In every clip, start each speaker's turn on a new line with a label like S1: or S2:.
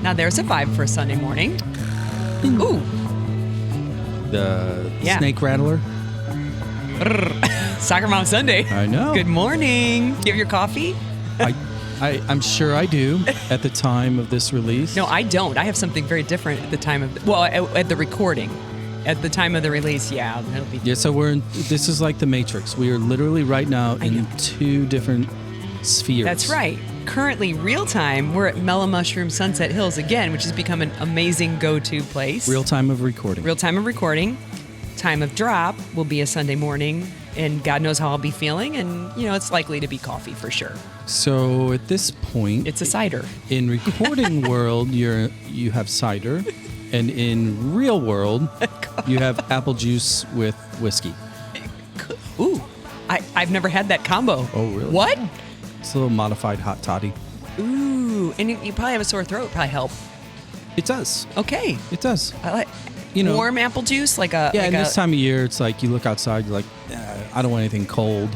S1: Now there's a vibe for a Sunday morning. Ooh.
S2: The snake rattler.
S1: Soccer Mom Sunday.
S2: I know.
S1: Good morning. You have your coffee?
S2: I'm sure I do at the time of this release.
S1: No, I don't. I have something very different at the time of at the recording. At the time of the release, it'll be.
S2: Yeah, so this is like the Matrix. We are literally right now in two different spheres.
S1: That's right. Currently, real time, we're at Mellow Mushroom Sunset Hills again, which has become an amazing go-to place.
S2: Real time of recording.
S1: Real time of recording. Time of drop will be a Sunday morning, and God knows how I'll be feeling, and it's likely to be coffee for sure.
S2: So at this point,
S1: it's a cider.
S2: In recording world, you have cider, and in real world, you have apple juice with whiskey.
S1: Ooh, I've never had that combo.
S2: Oh, really?
S1: What?
S2: It's a little modified hot toddy.
S1: Ooh, and you probably have a sore throat. Probably help.
S2: It does.
S1: Okay.
S2: It does.
S1: I like warm apple juice,
S2: and this time of year, it's like you look outside, you're like, I don't want anything cold.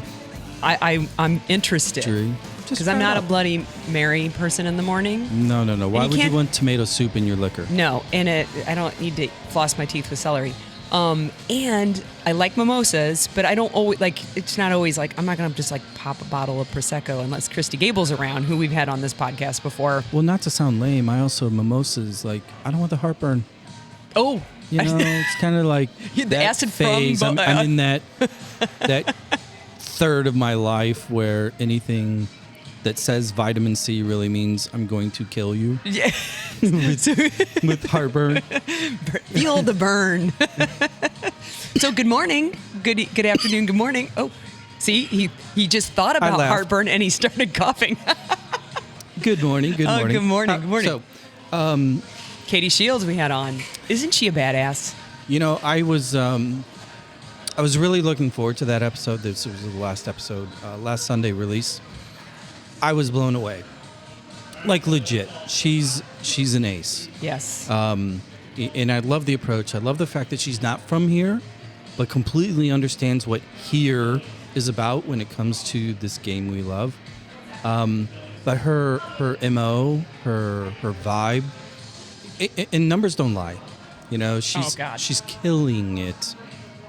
S1: I'm interested because I'm not a Bloody Mary person in the morning.
S2: No. Why would you want tomato soup in your liquor?
S1: No, and I don't need to floss my teeth with celery. And I like mimosas, but I don't always it's not always I'm not going to just pop a bottle of Prosecco unless Christy Gable's around, who we've had on this podcast before.
S2: Well, not to sound lame, I also, mimosas, I don't want the heartburn.
S1: Oh.
S2: It's kind of like
S1: the acid
S2: phase.
S1: from...
S2: I'm in that third of my life where anything that says vitamin C really means I'm going to kill you.
S1: Yeah.
S2: with heartburn.
S1: Feel the burn. So good morning. Good afternoon. Good morning. Oh, see, he just thought about heartburn and he started coughing.
S2: Good morning. Good morning.
S1: Good morning. Good morning.
S2: So,
S1: Katie Shields we had on. Isn't she a badass?
S2: I was really looking forward to that episode. This was the last episode, last Sunday release. I was blown away. Legit. She's an ace.
S1: Yes.
S2: And I love the approach. I love the fact that she's not from here, but completely understands what here is about when it comes to this game we love. But her MO, her vibe, and numbers don't lie. She's killing it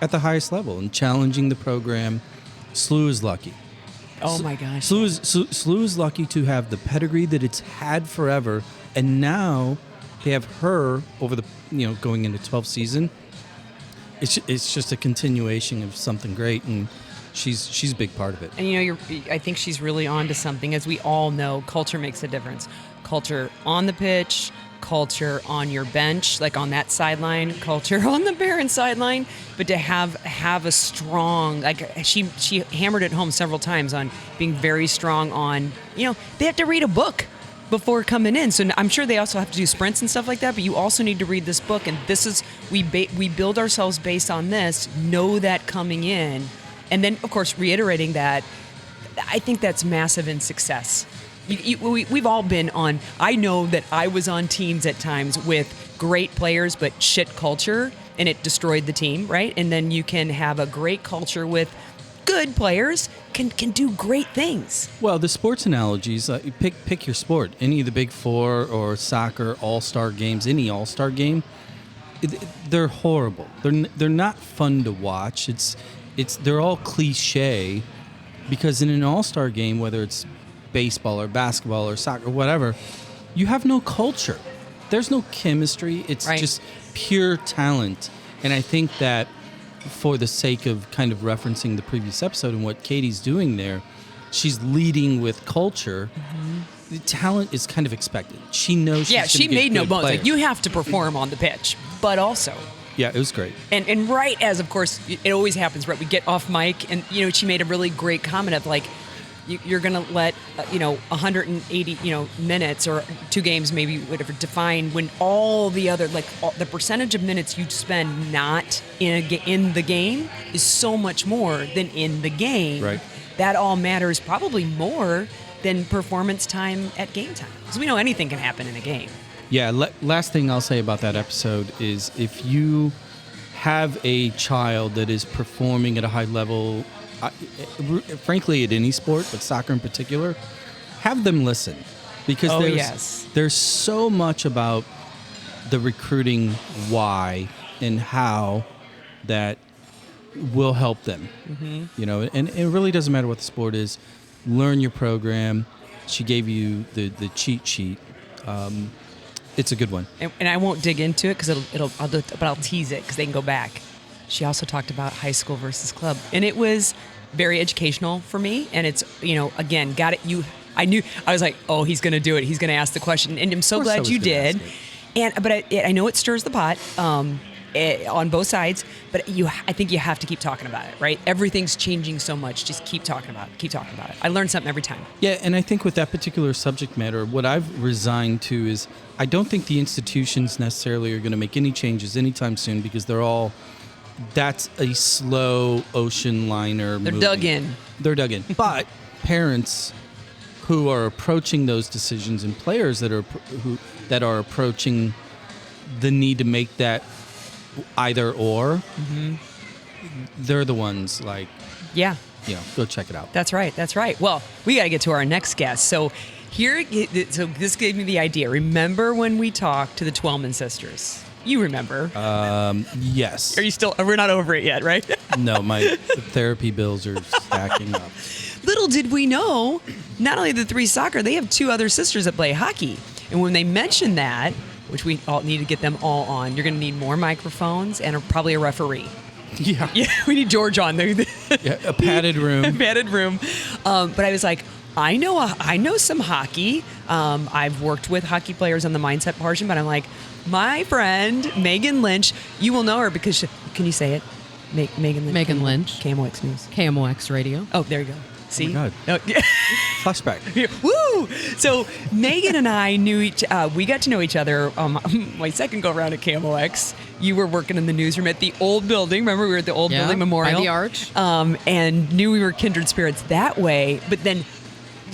S2: at the highest level and challenging the program. SLU is lucky.
S1: Oh my gosh.
S2: SLU is lucky to have the pedigree that it's had forever, and now they have her over the going into 12th season. It's just a continuation of something great, and she's a big part of it.
S1: And I think she's really on to something. As we all know, culture makes a difference. Culture on the pitch, culture on your bench, on that sideline, culture on the Barron sideline, but to have a strong, she hammered it home several times on being very strong on, they have to read a book before coming in. So I'm sure they also have to do sprints and stuff like that, but you also need to read this book, and this is, we build ourselves based on this, know that coming in, and then of course reiterating that. I think that's massive in success. We've all been on, I know that I was on teams at times with great players but shit culture, and it destroyed the team, right? And then you can have a great culture with good players can do great things.
S2: Well, the sports analogies, you pick your sport. Any of the big four or soccer all-star games, any all-star game, they're horrible. They're not fun to watch. They're all cliche, because in an all-star game, whether it's baseball or basketball or soccer or whatever, you have no culture. There's no chemistry. It's just pure talent. And I think that for the sake of kind of referencing the previous episode and what Katie's doing there, she's leading with culture. Mm-hmm. The talent is kind of expected. She knows
S1: she made no bones. You have to perform on the pitch, but also...
S2: Yeah, it was great.
S1: And right as, of course, it always happens, right? We get off mic, and, she made a really great comment of, you're going to let 180 minutes or 2 games, maybe whatever, define when all the other the percentage of minutes you spend not in the game is so much more than in the game.
S2: Right.
S1: That all matters probably more than performance time at game time, because we know anything can happen in a game.
S2: Yeah. Last thing I'll say about that episode is, if you have a child that is performing at a high level, frankly, at any sport, but soccer in particular, have them listen. because
S1: Oh,
S2: there's
S1: yes.
S2: there's so much about the recruiting why and how that will help them. You know, and it really doesn't matter what the sport is. Learn your program. She gave you the cheat sheet. It's a good one.
S1: And I won't dig into it because I'll tease it because they can go back. She also talked about high school versus club, and it was very educational for me. And it's, again, got it. I was like, oh, he's going to do it. He's going to ask the question, and I'm so
S2: Of course I
S1: glad
S2: was
S1: you
S2: gonna
S1: did.
S2: ask
S1: But I know it stirs the pot on both sides. But I think you have to keep talking about it, right? Everything's changing so much. Just keep talking about it. Keep talking about it. I learn something every time.
S2: Yeah, and I think with that particular subject matter, what I've resigned to is I don't think the institutions necessarily are going to make any changes anytime soon because that's a slow ocean liner
S1: They're
S2: movie.
S1: dug in.
S2: They're dug in. But parents who are approaching those decisions and players that are approaching the need to make that either or, they're the ones like,
S1: Yeah.
S2: go check it out.
S1: That's right. That's right. Well, we got to get to our next guest. So this gave me the idea. Remember when we talked to the Twellman sisters? You remember?
S2: Yes.
S1: Are you still? We're not over it yet, right?
S2: No, my therapy bills are stacking up.
S1: Little did we know, not only the three soccer, they have two other sisters that play hockey. And when they mentioned that, which we all need to get them all on, you're going to need more microphones and probably a referee.
S2: Yeah.
S1: Yeah, we need George on there.
S2: Yeah, a padded room.
S1: Padded room. But I was like, I know some hockey. I've worked with hockey players on the mindset portion, but I'm like, my friend Megan Lynch, you will know her because can you say it? Megan Lynch.
S3: Megan Lynch.
S1: KMOX News.
S3: KMOX Radio.
S1: Oh, there you go. See?
S2: Oh my God.
S1: Oh, yeah.
S2: Flashback.
S1: Woo! So Megan and I we got to know each other my second go around at KMOX. You were working in the newsroom at the old building. Remember, we were at the old building memorial.
S3: By the arch.
S1: And knew we were kindred spirits that way. But then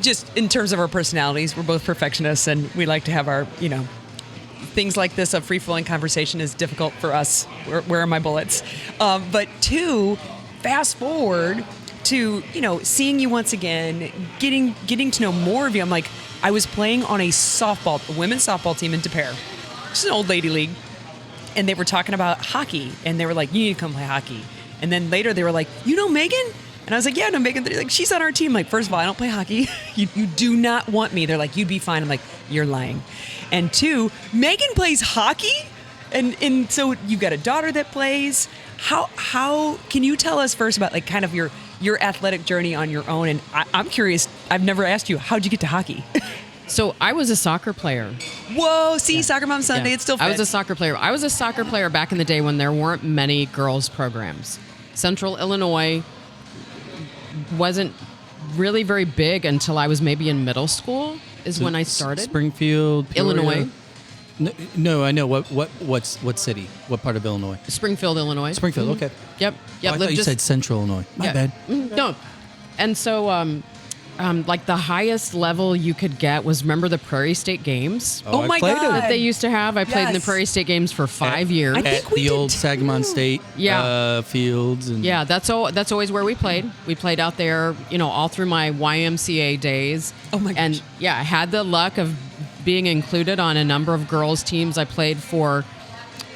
S1: just in terms of our personalities, we're both perfectionists and we like to have our, things like this, a free-flowing conversation is difficult for us. Where are my bullets? But two, fast forward to, seeing you once again, getting to know more of you. I'm like, I was playing on a women's softball team in De Pere. It's an old lady league. And they were talking about hockey. And they were like, you need to come play hockey. And then later they were like, you know Megan? And I was like, yeah, no, Megan. They're like, she's on our team. Like, first of all, I don't play hockey. You do not want me. They're like, you'd be fine. I'm like, you're lying. And two, Megan plays hockey? And so you've got a daughter that plays. How can you tell us first about like kind of your athletic journey on your own? And I'm curious, I've never asked you, how'd you get to hockey?
S3: So I was a soccer player.
S1: Whoa, see, Soccer Mom Sunday,
S3: Yeah.
S1: it's still
S3: I was
S1: fit.
S3: a soccer player. I was a soccer player back in the day when there weren't many girls programs. Central Illinois wasn't really very big until I was maybe in middle school is when I started.
S2: Springfield, Peoria.
S3: Illinois.
S2: No, I know. What city? What part of Illinois?
S3: Springfield, Illinois.
S2: Springfield, okay.
S3: Yep.
S2: Oh, I thought you said Central Illinois. My bad.
S3: No. And so, like the highest level you could get was, remember the Prairie State Games
S1: Oh
S2: I
S1: my
S2: played
S1: God.
S3: that they used to have? I played in the
S1: Yes.
S3: Prairie State Games for 5 years.
S1: I think
S2: at
S1: we
S2: the
S1: did
S2: old
S1: too.
S2: Sagamon State fields. And
S3: Yeah, that's always where we played. We played out there, all through my YMCA days.
S1: Oh my gosh.
S3: And yeah, I had the luck of being included on a number of girls' teams. I played for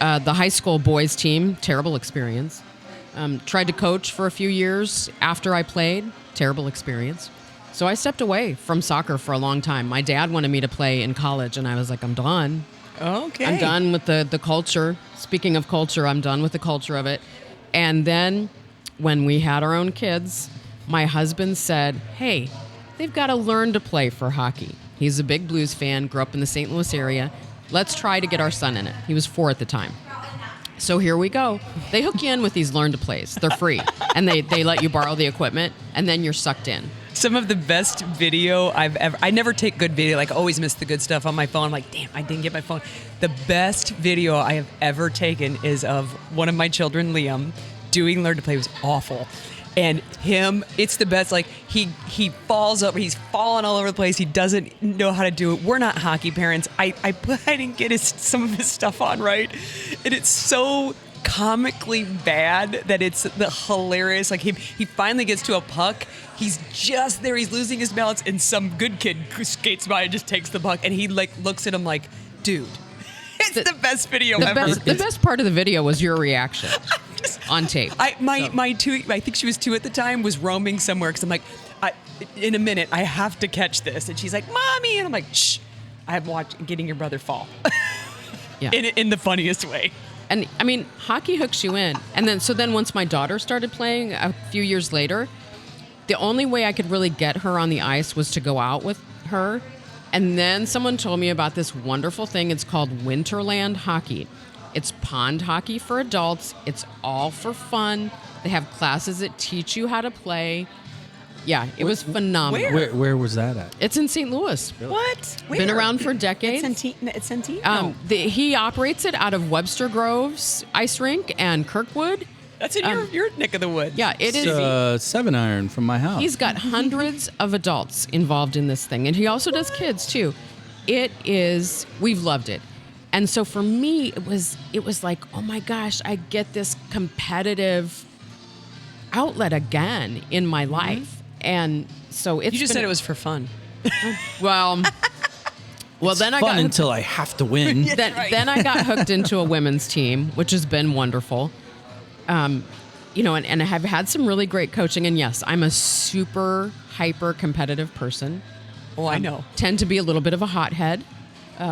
S3: the high school boys team. Terrible experience. Tried to coach for a few years after I played. Terrible experience. So I stepped away from soccer for a long time. My dad wanted me to play in college, and I was like, I'm done.
S1: Okay.
S3: I'm done with the culture. Speaking of culture, I'm done with the culture of it. And then when we had our own kids, my husband said, hey, they've got to learn to play for hockey. He's a big Blues fan, grew up in the St. Louis area. Let's try to get our son in it. He was 4 at the time. So here we go. They hook you in with these learn to plays. They're free. And they let you borrow the equipment, and then you're sucked in.
S1: Some of the best video I never take good video. Like, I always miss the good stuff on my phone. I'm like, damn, I didn't get my phone. The best video I have ever taken is of one of my children, Liam, doing Learn to Play. It was awful. And it's the best. Like, he falls over. He's falling all over the place. He doesn't know how to do it. We're not hockey parents. I didn't get some of his stuff on right. And it's so comically bad that it's the hilarious. Like he finally gets to a puck. He's just there. He's losing his balance, and some good kid skates by and just takes the puck. And he like looks at him like, dude, it's the best video ever.
S3: The best part of the video was your reaction on tape.
S1: My two, I think she was 2 at the time, was roaming somewhere because I'm like, in a minute, I have to catch this. And she's like, Mommy. And I'm like, shh, I'm watching Getting Your Brother Fall.
S3: Yeah.
S1: In the funniest way.
S3: And I mean, hockey hooks you in. And then once my daughter started playing a few years later, the only way I could really get her on the ice was to go out with her. And then someone told me about this wonderful thing. It's called Winterland Hockey. It's pond hockey for adults. It's all for fun. They have classes that teach you how to play. Yeah, it was phenomenal.
S2: Where was that at?
S3: It's in St. Louis.
S1: Really? What? Where?
S3: Been around for decades.
S1: It's Centene?
S3: No. He operates it out of Webster Groves Ice Rink and Kirkwood.
S1: That's in your neck of the woods.
S3: Yeah, it is.
S2: It's 7-iron from my house.
S3: He's got hundreds of adults involved in this thing, and he also does kids too. We've loved it. And so for me, it was like, oh my gosh, I get this competitive outlet again in my life. And so it's
S1: You just said it was for fun.
S3: Well, then I got
S2: until I have to win.
S3: Then I got hooked into a women's team, which has been wonderful. And I have had some really great coaching. And yes, I'm a super hyper competitive person.
S1: Oh, I know.
S3: Tend to be a little bit of a hothead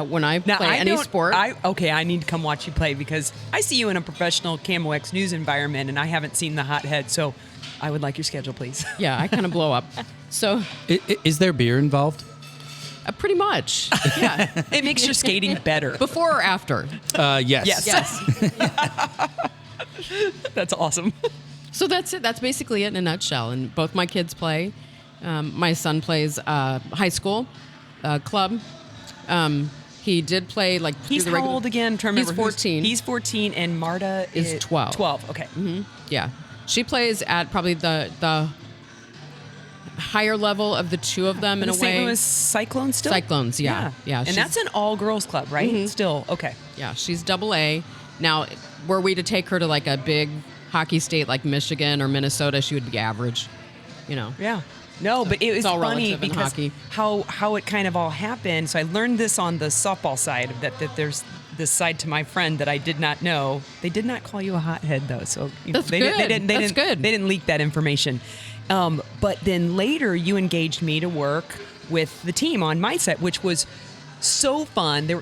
S3: when I play any sport.
S1: I need to come watch you play because I see you in a professional KMOX news environment, and I haven't seen the hothead. So I would like your schedule, please.
S3: Yeah, I kind of blow up. So,
S2: is there beer involved?
S3: Pretty much. Yeah.
S1: It makes your skating better.
S3: Before or after?
S2: Yes.
S3: Yes.
S1: That's awesome.
S3: So that's it. That's basically it in a nutshell. And both my kids play. My son plays high school club. He did play like.
S1: He's how old again? I'm trying to remember.
S3: He's 14.
S1: He's 14, and Marta
S3: is 12.
S1: 12. Okay.
S3: Mm-hmm. Yeah, she plays at probably the higher level of the two of them in a way.
S1: St. Louis Cyclones still.
S3: Cyclones, yeah.
S1: And that's an all-girls club, right?
S3: Mm-hmm.
S1: Still, okay.
S3: Yeah, she's AA. Now, were we to take her to like a big hockey state like Michigan or Minnesota, she would be average.
S1: Yeah. No, but it was
S3: all
S1: funny
S3: relative in
S1: because
S3: hockey.
S1: how it kind of all happened. So I learned this on the softball side that there's this side to my friend that I did not know. They did not call you a hothead though, so
S3: That's
S1: they
S3: good.
S1: didn't.
S3: That's good.
S1: They didn't leak that information. But then later, you engaged me to work with the team on my set, which was so fun. They're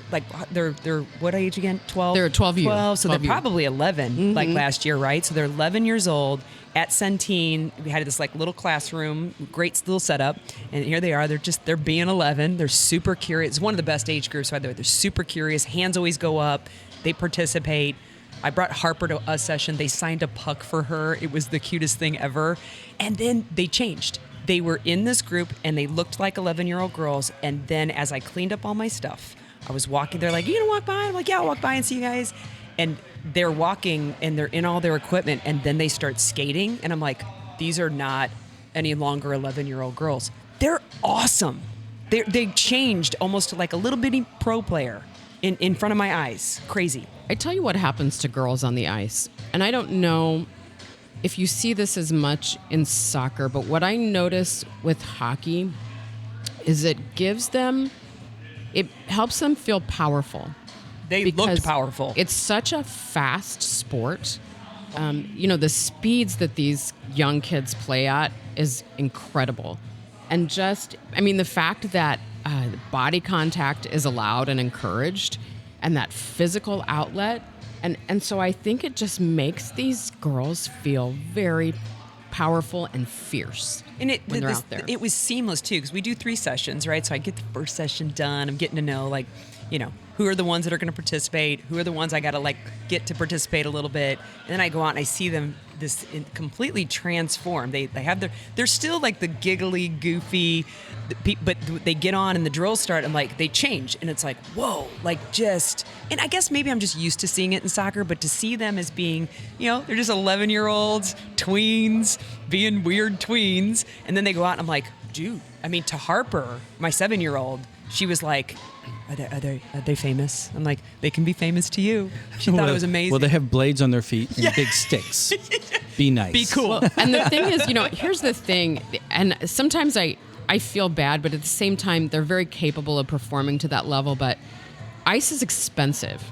S1: what age again? 12.
S3: They're 12 years.
S1: 12. So
S3: 12
S1: they're probably 11, like last year, right? So they're 11 years old. At Centene, we had this like little classroom, great little setup, and here they are. They're being 11. They're super curious. It's one of the best age groups, by the way. They're super curious. Hands always go up. They participate. I brought Harper to a session. They signed a puck for her. It was the cutest thing ever. And then they changed. They were in this group, and they looked like 11-year-old girls. And then as I cleaned up all my stuff, I was walking. They're like, "You gonna walk by?" I'm like, "Yeah, I'll walk by and see you guys." And they're walking, and they're in all their equipment, and then they start skating. And I'm like, these are not any longer 11-year-old girls. They're awesome. They changed almost to like a little bitty pro player in front of my eyes. Crazy.
S3: I tell you what happens to girls on the ice, and I don't know if you see this as much in soccer, but what I notice with hockey is it helps them feel powerful.
S1: They looked powerful.
S3: It's such a fast sport. The speeds that these young kids play at is incredible. And the fact that body contact is allowed and encouraged and that physical outlet. And so I think it just makes these girls feel very powerful and fierce when they're out there.
S1: It was seamless, too, because we do 3 sessions, right? So I get the first session done. I'm getting to know, who are the ones that are going to participate? Who are the ones I got to get to participate a little bit? And then I go out and I see them completely transformed. They're still like the giggly, goofy, but they get on and the drills start and they change and it's like, whoa, and I guess maybe I'm just used to seeing it in soccer, but to see them as being, they're just 11-year-olds, tweens, being weird tweens. And then they go out and I'm like, dude, to Harper, my 7-year-old, she was like, are they famous? I'm like, they can be famous to you. She thought it was amazing.
S2: Well, they have blades on their feet and big sticks. Be nice.
S1: Be cool.
S3: Well, and the thing is, here's the thing, and sometimes I feel bad, but at the same time, they're very capable of performing to that level, but ice is expensive.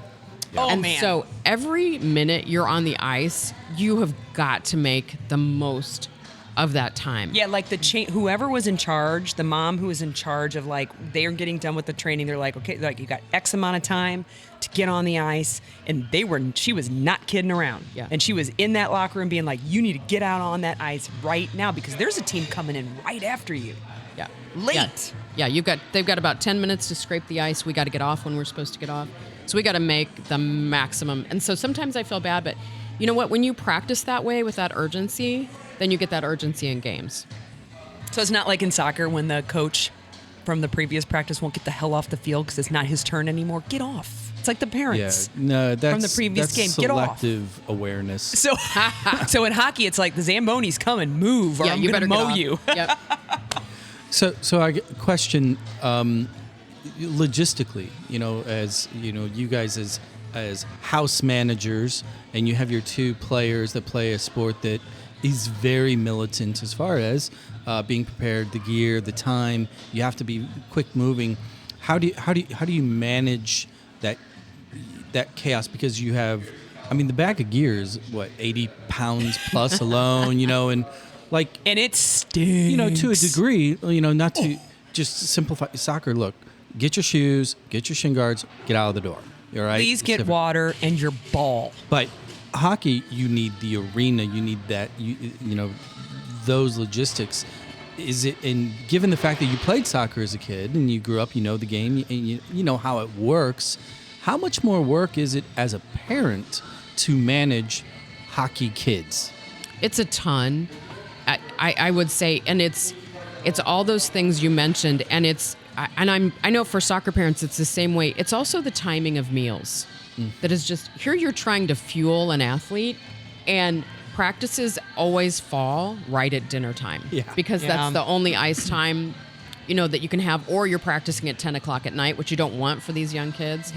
S1: Oh,
S3: And
S1: man.
S3: so every minute you're on the ice, you have got to make the most of that time.
S1: Yeah, like whoever was in charge, the mom who was in charge of like, they're getting done with the training. They're like, okay, like you got X amount of time to get on the ice. And she was not kidding around.
S3: Yeah.
S1: And she was in that locker room being like, you need to get out on that ice right now because there's a team coming in right after you.
S3: Yeah.
S1: Late.
S3: Yeah, they've got about 10 minutes to scrape the ice. We got to get off when we're supposed to get off. So we got to make the maximum. And so sometimes I feel bad, but you know what? When you practice that way with that urgency, then you get that urgency in games.
S1: So it's not like in soccer when the coach from the previous practice won't get the hell off the field because it's not his turn anymore. Get off. It's like the parents.
S2: Yeah, no, that's
S1: from the previous game. Get off.
S2: Selective awareness.
S1: So, so in hockey, it's like the Zamboni's coming. Move, or I'm
S3: you
S1: going to
S3: better
S1: mow
S3: get
S1: you.
S3: off. Yep.
S2: So I get a question, logistically, as you guys as house managers, and you have your two players that play a sport that is very militant as far as being prepared, the gear, the time. You have to be quick moving. How do you manage that chaos? Because you have, the bag of gear is 80 pounds plus alone, and like,
S1: And it stinks.
S2: to a degree, not to just simplify soccer. Look, get your shoes, get your shin guards, get out of the door. All right.
S1: Please get water and your ball.
S2: But hockey, you need the arena. You need that. Those logistics. Is it? And given the fact that you played soccer as a kid and you grew up, the game, and you know how it works. How much more work is it as a parent to manage hockey kids?
S3: It's a ton. I would say, and it's all those things you mentioned, and I know for soccer parents it's the same way. It's also the timing of meals that is just here. You're trying to fuel an athlete, and practices always fall right at dinner time because that's the only ice time that you can have, or you're practicing at 10 o'clock at night, which you don't want for these young kids.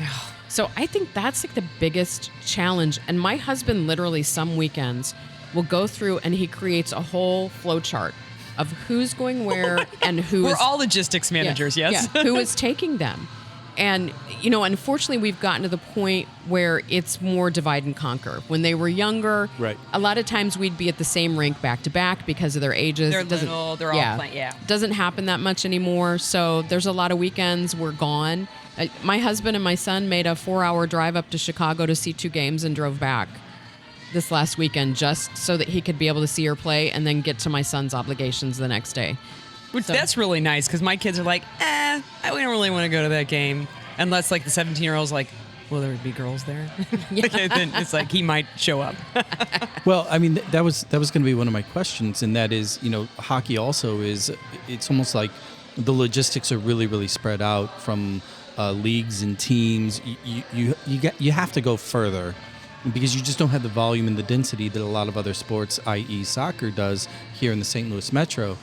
S3: So I think that's like the biggest challenge. And my husband literally some weekends will go through and he creates a whole flow chart of who's going where and who
S1: We're
S3: is
S1: all logistics managers, yes?
S3: who is taking them. And, unfortunately, we've gotten to the point where it's more divide and conquer. When they were younger,
S2: right,
S3: a lot of times we'd be at the same rink back to back because of their ages.
S1: They're little, they're all playing,
S3: Doesn't happen that much anymore. So there's a lot of weekends we're gone. My husband and my son made a 4-hour drive up to Chicago to see 2 games and drove back this last weekend just so that he could be able to see her play and then get to my son's obligations the next day.
S1: That's really nice because my kids are like, we don't really want to go to that game unless like the 17-year-old's like, will there be girls there? Then it's like he might show up.
S2: Well, that was going to be one of my questions, and that is, hockey also it's almost like the logistics are really, really spread out from leagues and teams. You have to go further because you just don't have the volume and the density that a lot of other sports, i.e. soccer, does here in the St. Louis metro.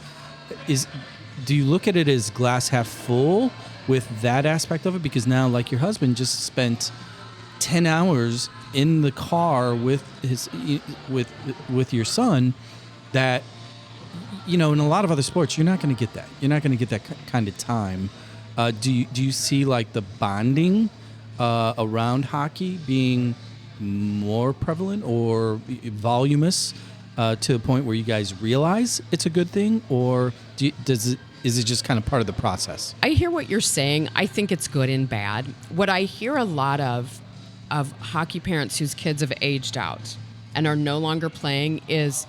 S2: Do you look at it as glass half full with that aspect of it? Because now, like your husband just spent 10 hours in the car with your son, that in a lot of other sports you're not going to get that. You're not going to get that kind of time. Do you see like the bonding around hockey being more prevalent or voluminous? To the point where you guys realize it's a good thing, or is it just kind of part of the process?
S3: I hear what you're saying. I think it's good and bad. What I hear a lot of hockey parents whose kids have aged out and are no longer playing is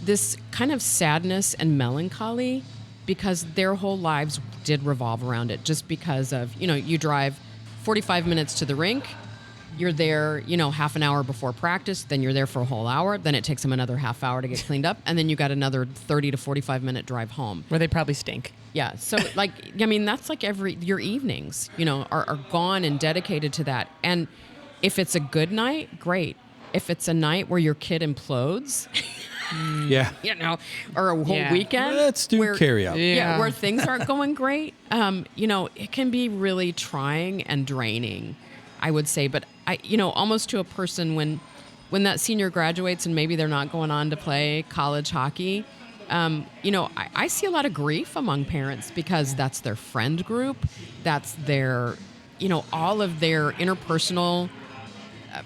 S3: this kind of sadness and melancholy because their whole lives did revolve around it. Just because of, you drive 45 minutes to the rink, you're there, half an hour before practice, then you're there for a whole hour, then it takes them another half hour to get cleaned up, and then you got another 30 to 45 minute drive home.
S1: Where they probably stink.
S3: Yeah, so that's like your evenings, are gone and dedicated to that. And if it's a good night, great. If it's a night where your kid implodes,
S2: Yeah.
S3: you know, or a whole
S1: Yeah.
S3: weekend.
S2: Let's do carry out.
S1: Yeah.
S3: Where things aren't going great. You know, it can be really trying and draining, I would say. But almost to a person when that senior graduates and maybe they're not going on to play college hockey, I see a lot of grief among parents because that's their friend group, that's their, all of their interpersonal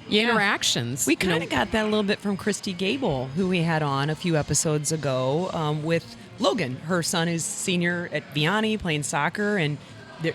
S3: interactions.
S1: We kind of got that a little bit from Christy Gable, who we had on a few episodes ago with Logan. Her son is senior at Vianney playing soccer, and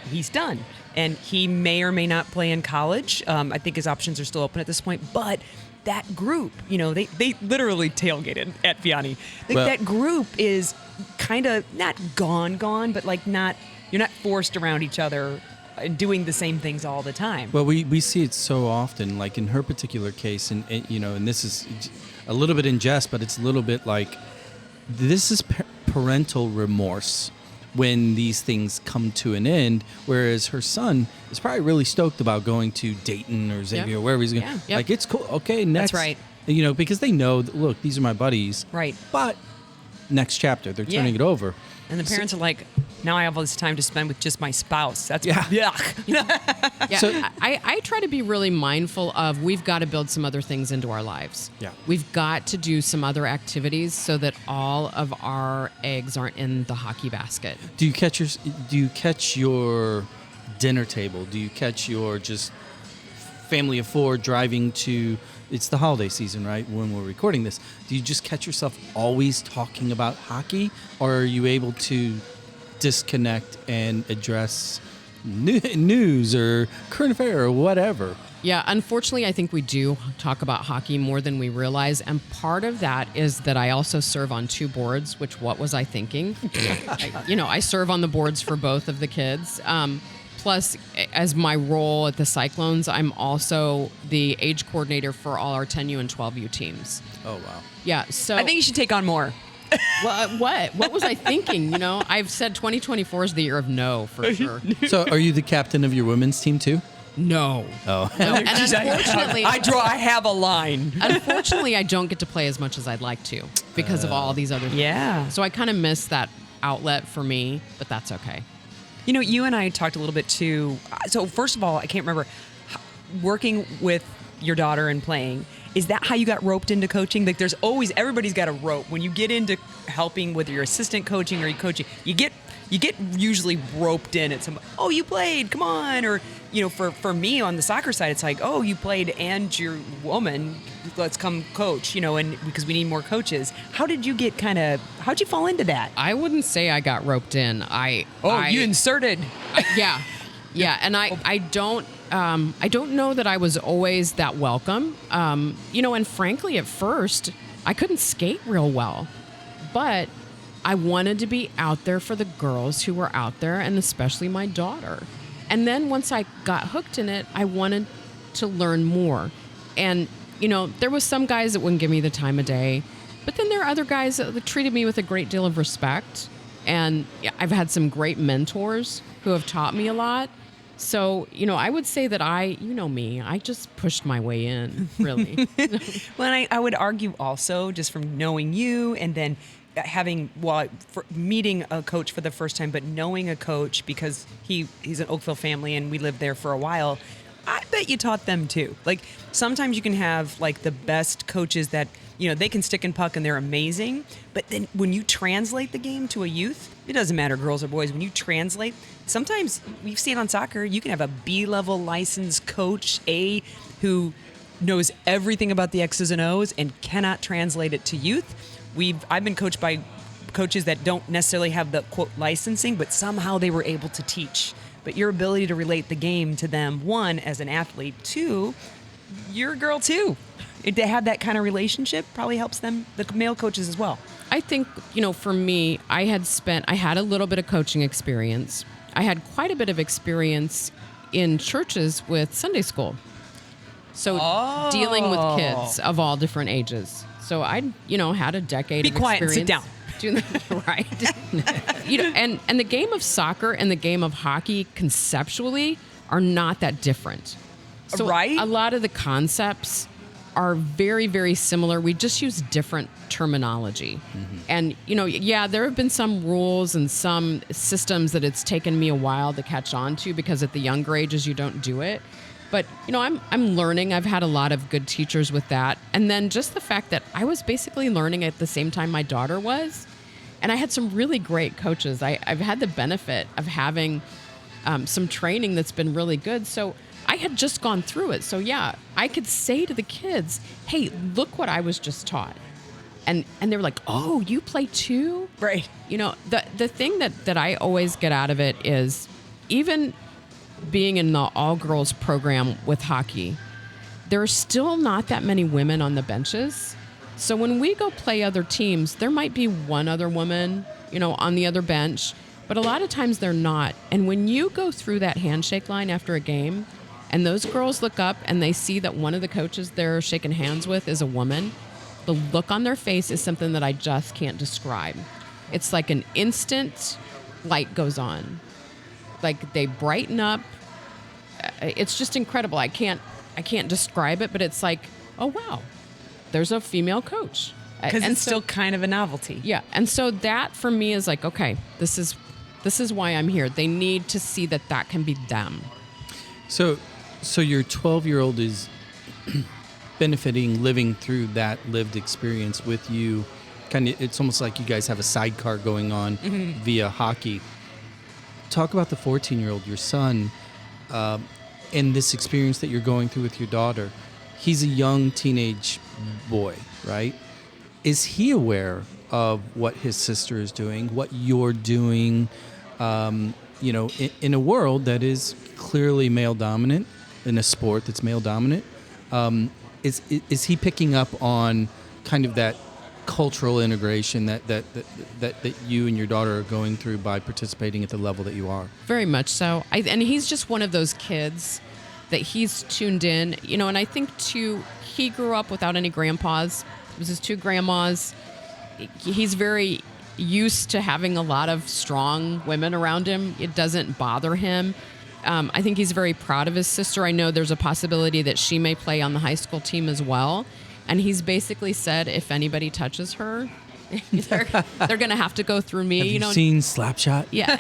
S1: he's done. And he may or may not play in college. I think his options are still open at this point, but that group, they literally tailgated at Vianney. That group is kind of not gone, but like you're not forced around each other and doing the same things all the time.
S2: Well, we see it so often, like in her particular case, and this is a little bit in jest, but it's a little bit like this is parental remorse when these things come to an end, whereas her son is probably really stoked about going to Dayton or Xavier, wherever he's going.
S3: Yeah. Yep.
S2: Like, it's cool. Okay, next.
S1: That's right.
S2: Because they know, look, these are my buddies.
S1: Right.
S2: But next chapter, they're turning it over.
S1: And the parents are like, now I have all this time to spend with just my spouse. That's
S2: Yeah.
S1: yuck.
S3: Yeah,
S2: So-
S3: I try to be really mindful of we've got to build some other things into our lives.
S2: Yeah.
S3: We've got to do some other activities so that all of our eggs aren't in the hockey basket.
S2: Do you catch your dinner table? Do you catch your just family of four driving to? It's the holiday season, right? When we're recording this, do you just catch yourself always talking about hockey, or are you able to disconnect and address news or current affair or whatever?
S3: Yeah, unfortunately, I think we do talk about hockey more than we realize. And part of that is that I also serve on two boards, which what was I thinking? I serve on the boards for both of the kids. Plus, as my role at the Cyclones, I'm also the age coordinator for all our 10U and 12U teams.
S2: Oh, wow.
S3: Yeah, so
S1: I think you should take on more.
S3: what was I thinking? I've said 2024 is the year of no for sure.
S2: So are you the captain of your women's team too?
S3: No.
S2: Oh.
S3: No. And unfortunately,
S1: I have a line.
S3: unfortunately, I don't get to play as much as I'd like to because of all these other things.
S1: Yeah.
S3: So I kind of miss that outlet for me, but that's okay.
S1: You and I talked a little bit too. So first of all, I can't remember working with your daughter and playing. Is that how you got roped into coaching? Like, everybody's got a rope. When you get into helping with your assistant coaching or your coaching, you get usually roped in at some. Oh, you played, come on, or for me on the soccer side, it's like, oh, you played and you're a woman, let's come coach, and because we need more coaches. How'd you fall into that?
S3: I wouldn't say I got roped in.
S1: You inserted.
S3: Yeah, and I don't know that I was always that welcome. And frankly, at first, I couldn't skate real well, but I wanted to be out there for the girls who were out there, and especially my daughter. And then once I got hooked in it, I wanted to learn more. And, there was some guys that wouldn't give me the time of day, but then there are other guys that treated me with a great deal of respect. And I've had some great mentors who have taught me a lot. So, I would say that I just pushed my way in, really.
S1: Well, and I would argue also, just from knowing you and then meeting a coach for the first time, but knowing a coach because he's an Oakville family and we lived there for a while, I bet you taught them too. Like, sometimes you can have like the best coaches that, they can stick and puck and they're amazing. But then when you translate the game to a youth, it doesn't matter girls or boys. When you translate, sometimes we've seen on soccer, you can have a B-level licensed coach, who knows everything about the X's and O's and cannot translate it to youth. I've been coached by coaches that don't necessarily have the quote licensing, but somehow they were able to teach. But your ability to relate the game to them, one, as an athlete, two, you're a girl too. To have that kind of relationship probably helps them, the male coaches as well.
S3: I think, for me, I had a little bit of coaching experience. I had quite a bit of experience in churches with Sunday school. So dealing with kids of all different ages. So I, had a decade of experience.
S1: Be quiet and sit down.
S3: Right. And the game of soccer and the game of hockey conceptually are not that different. So
S1: right?
S3: a lot of the concepts are very, very similar. We just use different terminology. And, there have been some rules and some systems that it's taken me a while to catch on to, because at the younger ages, you don't do it. But, I'm learning. I've had a lot of good teachers with that. And then just the fact that I was basically learning at the same time my daughter was. And I had some really great coaches. I've had the benefit of having some training that's been really good. So I had just gone through it. So yeah, I could say to the kids, hey, look what I was just taught. And they were like, oh, you play too?
S1: Right.
S3: The thing that I always get out of it is, even being in the all-girls program with hockey, there are still not that many women on the benches. So when we go play other teams, there might be one other woman, on the other bench, but a lot of times they're not. And when you go through that handshake line after a game, and those girls look up and they see that one of the coaches they're shaking hands with is a woman, the look on their face is something that I just can't describe. It's like an instant light goes on. Like they brighten up. It's just incredible. I can't describe it, but it's like, oh wow, there's a female coach.
S1: Because it's still kind of a novelty.
S3: Yeah. And so that for me is like, okay, this is why I'm here. They need to see that can be them.
S2: So your 12-year-old is benefiting, living through that lived experience with you. It's almost like you guys have a sidecar going on via hockey. Talk about the 14-year-old, your son, and this experience that you're going through with your daughter. He's a young teenage boy, right? Is he aware of what his sister is doing, what you're doing, in a world that is clearly male dominant, in a sport that's male dominant? Is he picking up on kind of that cultural integration that you and your daughter are going through by participating at the level that you are?
S3: Very much so. And he's just one of those kids that he's tuned in, and I think too, he grew up without any grandpas. It was his two grandmas. He's very used to having a lot of strong women around him. It doesn't bother him. I think he's very proud of his sister. I know there's a possibility that she may play on the high school team as well. And he's basically said, if anybody touches her, they're going to have to go through me.
S2: Have you seen Slapshot?
S3: Yeah.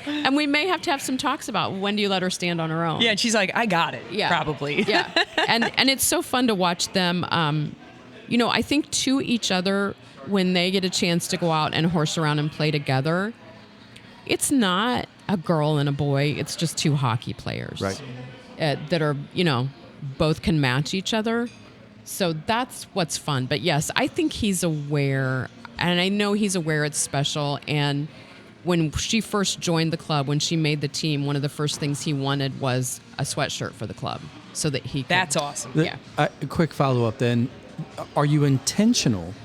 S3: And we may have to have some talks about when do you let her stand on her own.
S1: Yeah, and she's like, I got it, probably.
S3: Yeah. And it's so fun to watch them, I think to each other, when they get a chance to go out and horse around and play together, it's not a girl and a boy. It's just two hockey players.
S2: Right.
S3: That are, both can match each other. So that's what's fun. But yes, I think he's aware, and I know he's aware it's special. And when she first joined the club, when she made the team, one of the first things he wanted was a sweatshirt for the club so that he could.
S1: That's awesome.
S3: Yeah.
S2: A quick follow-up then. Are you intentional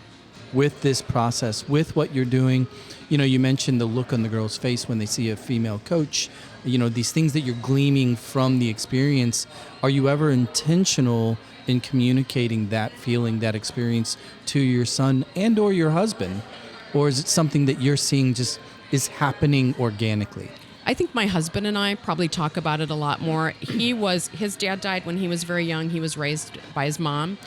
S2: with this process, with what you're doing? You mentioned the look on the girl's face when they see a female coach, these things that you're gleaming from the experience. Are you ever intentional in communicating that feeling, that experience to your son and or your husband? Or is it something that you're seeing just is happening organically?
S3: I think my husband and I probably talk about it a lot more. His dad died when he was very young. He was raised by his mom.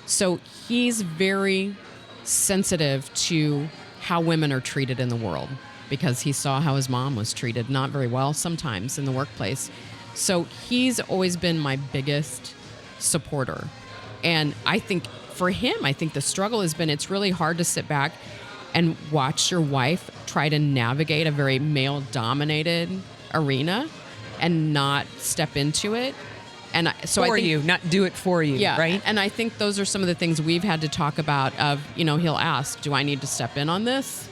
S3: So he's very sensitive to how women are treated in the world, because he saw how his mom was treated not very well sometimes in the workplace. So he's always been my biggest supporter. And I think for him, the struggle has been, it's really hard to sit back and watch your wife try to navigate a very male-dominated arena and not step into it. And so I think,
S1: not do it for you,
S3: yeah,
S1: right?
S3: And I think those are some of the things we've had to talk about of, he'll ask, do I need to step in on this?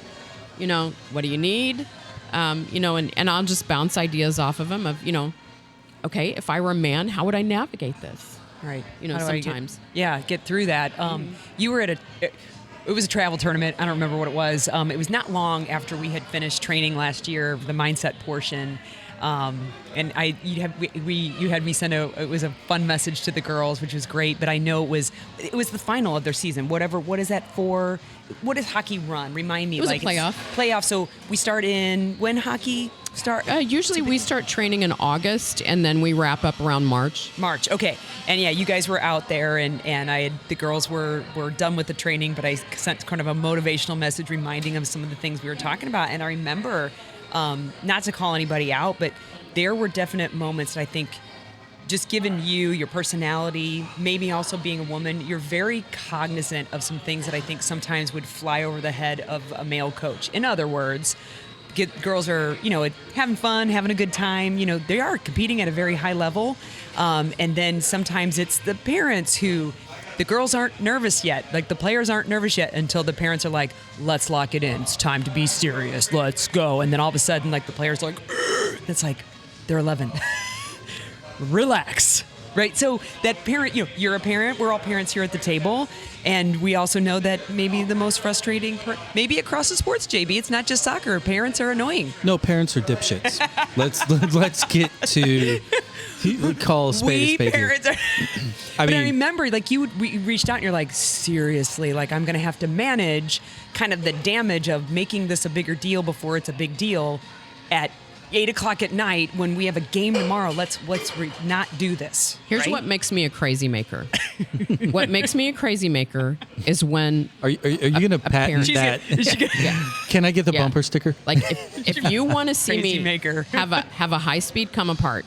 S3: What do you need? And I'll just bounce ideas off of him of, okay, if I were a man, how would I navigate this?
S1: Right.
S3: Sometimes.
S1: Get through that. You were at it was a travel tournament. I don't remember what it was. It was not long after we had finished training last year, the mindset portion. And you had me send it was a fun message to the girls, which was great, but I know it was the final of their season. What is that for? What does hockey run? Remind me.
S3: It was a playoff.
S1: Playoff. So we start in when hockey? start?
S3: Usually we start training in August, and then we wrap up around March.
S1: March, okay. And yeah, you guys were out there, and the girls were done with the training, but I sent kind of a motivational message reminding them of some of the things we were talking about. And I remember, not to call anybody out, but there were definite moments that I think, just given you, your personality, maybe also being a woman, you're very cognizant of some things that I think sometimes would fly over the head of a male coach. In other words, girls are, having fun, having a good time. They are competing at a very high level. And then sometimes it's the parents who, the girls aren't nervous yet. Like the players aren't nervous yet until the parents are like, let's lock it in. It's time to be serious. Let's go. And then all of a sudden, like the players are like, it's like, they're 11. Relax. Right? So that parent, you're a parent. We're all parents here at the table. And we also know that maybe the most frustrating, maybe across the sports, JB, it's not just soccer. Parents are annoying.
S2: No, parents are dipshits. let's get to call a spade a spade.
S1: Parents are. I remember, like we reached out and you're like, seriously, like I'm going to have to manage kind of the damage of making this a bigger deal before it's a big deal at 8:00 at night when we have a game tomorrow. Let's not do this.
S3: Here's
S1: right?
S3: what makes me a crazy maker. What makes me a crazy maker is when
S2: are you going to patent that? Can I get the bumper sticker?
S3: Like if you want to see
S1: Crazy
S3: me
S1: maker.
S3: have a high speed come apart.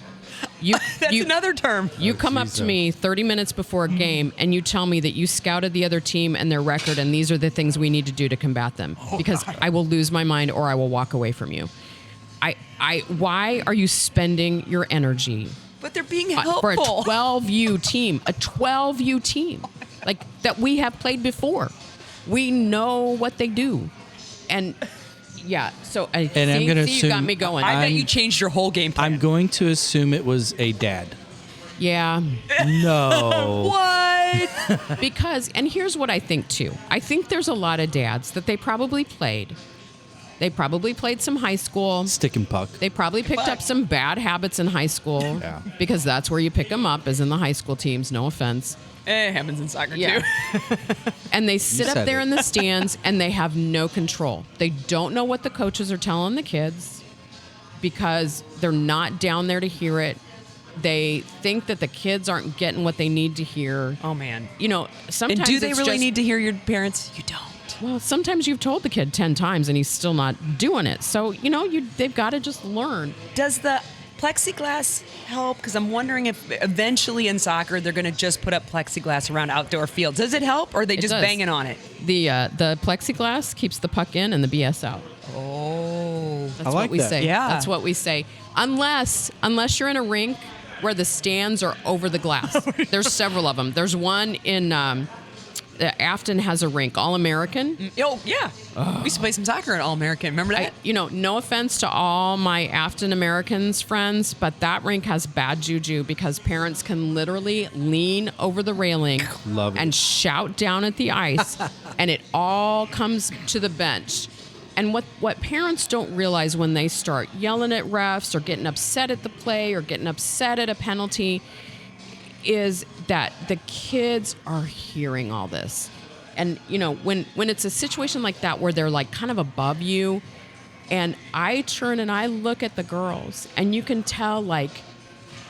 S1: That's another term.
S3: You come up to me 30 minutes before a game and you tell me that you scouted the other team and their record and these are the things we need to do to combat them, because I will lose my mind or I will walk away from you. Why are you spending your energy?
S1: But they're being helpful.
S3: For a 12U team. A 12U team. Like, that we have played before. We know what they do. And, yeah, so I
S2: I'm gonna
S3: you got me going.
S1: I bet you changed your whole game plan.
S2: I'm going to assume it was a dad.
S3: Yeah.
S2: No.
S1: What?
S3: Because, and here's what I think, too. I think there's a lot of dads that they probably played. They probably played some high school.
S2: Stick and puck.
S3: They probably picked up some bad habits in high school.
S2: Yeah.
S3: Because that's where you pick them up, is in the high school teams. No offense.
S1: It happens in soccer, too.
S3: And they sit up there
S2: it.
S3: in the stands and they have no control. They don't know what the coaches are telling the kids because they're not down there to hear it. They think that the kids aren't getting what they need to hear.
S1: Oh, man.
S3: Sometimes
S1: And do they
S3: it's
S1: really
S3: just,
S1: need to hear your parents? You don't.
S3: Well, sometimes you've told the kid 10 times and he's still not doing it. So, they've got to just learn.
S1: Does the plexiglass help? Because I'm wondering if eventually in soccer they're going to just put up plexiglass around outdoor fields. Does it help, or are they just
S3: does.
S1: banging on it?
S3: The plexiglass keeps the puck in and the BS out.
S1: Oh,
S3: That's
S2: I like
S3: what we
S2: that.
S3: say.
S1: Yeah.
S3: That's what we say. Unless you're in a rink where the stands are over the glass. There's several of them. There's one in Afton has a rink, All-American.
S1: Oh, yeah. We used to play some soccer at All-American. Remember that?
S3: No offense to all my Afton Americans friends, but that rink has bad juju because parents can literally lean over the railing
S2: Love it.
S3: and shout down at the ice, and it all comes to the bench. And what parents don't realize when they start yelling at refs or getting upset at the play or getting upset at a penalty is that the kids are hearing all this. And, when it's a situation like that where they're like kind of above you, and I turn and I look at the girls and you can tell like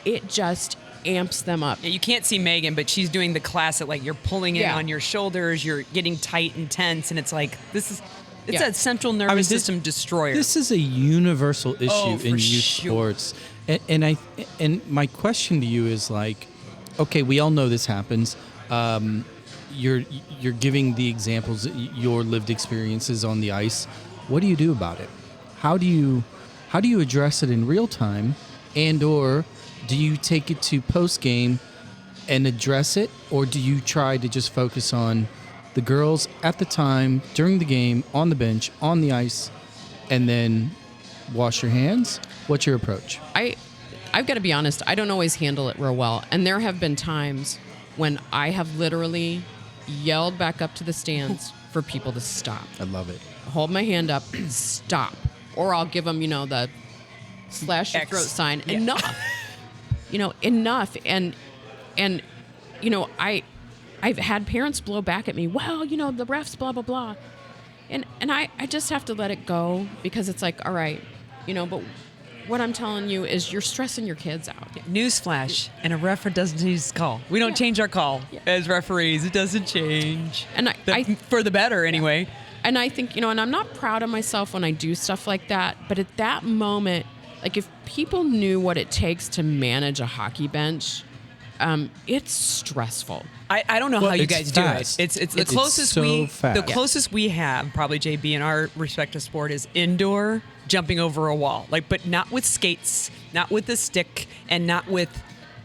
S3: it just amps them up.
S1: Yeah, you can't see Megan, but she's doing the classic, like you're pulling in on your shoulders, you're getting tight and tense, and it's like, it's a central nervous system destroyer.
S2: This is a universal issue
S1: for
S2: in youth
S1: sure.
S2: sports. And my question to you is like, okay, we all know this happens. You're giving the examples, your lived experiences on the ice. What do you do about it? How do you address it in real time, or do you take it to post game and address it, or do you try to just focus on the girls at the time during the game on the bench on the ice, and then wash your hands? What's your approach?
S3: I've got to be honest, I don't always handle it real well. And there have been times when I have literally yelled back up to the stands for people to stop.
S2: I love it.
S3: Hold my hand up, stop. Or I'll give them, the slash your
S1: X.
S3: throat sign.
S1: Yeah.
S3: Enough. Enough. And I've had parents blow back at me, well, the refs, blah, blah, blah. And I just have to let it go because it's like, all right, but what I'm telling you is you're stressing your kids out.
S1: Newsflash, and a ref doesn't change his call. We don't change our call as referees. It doesn't change.
S3: And I
S1: for the better, anyway.
S3: And I think, and I'm not proud of myself when I do stuff like that, but at that moment, like if people knew what it takes to manage a hockey bench, it's stressful.
S1: I don't know how you guys
S2: fast.
S1: do it. It's the closest
S2: fast.
S1: the closest we have, probably JB, in our respective sport is indoor jumping over a wall. But not with skates, not with the stick, and not with,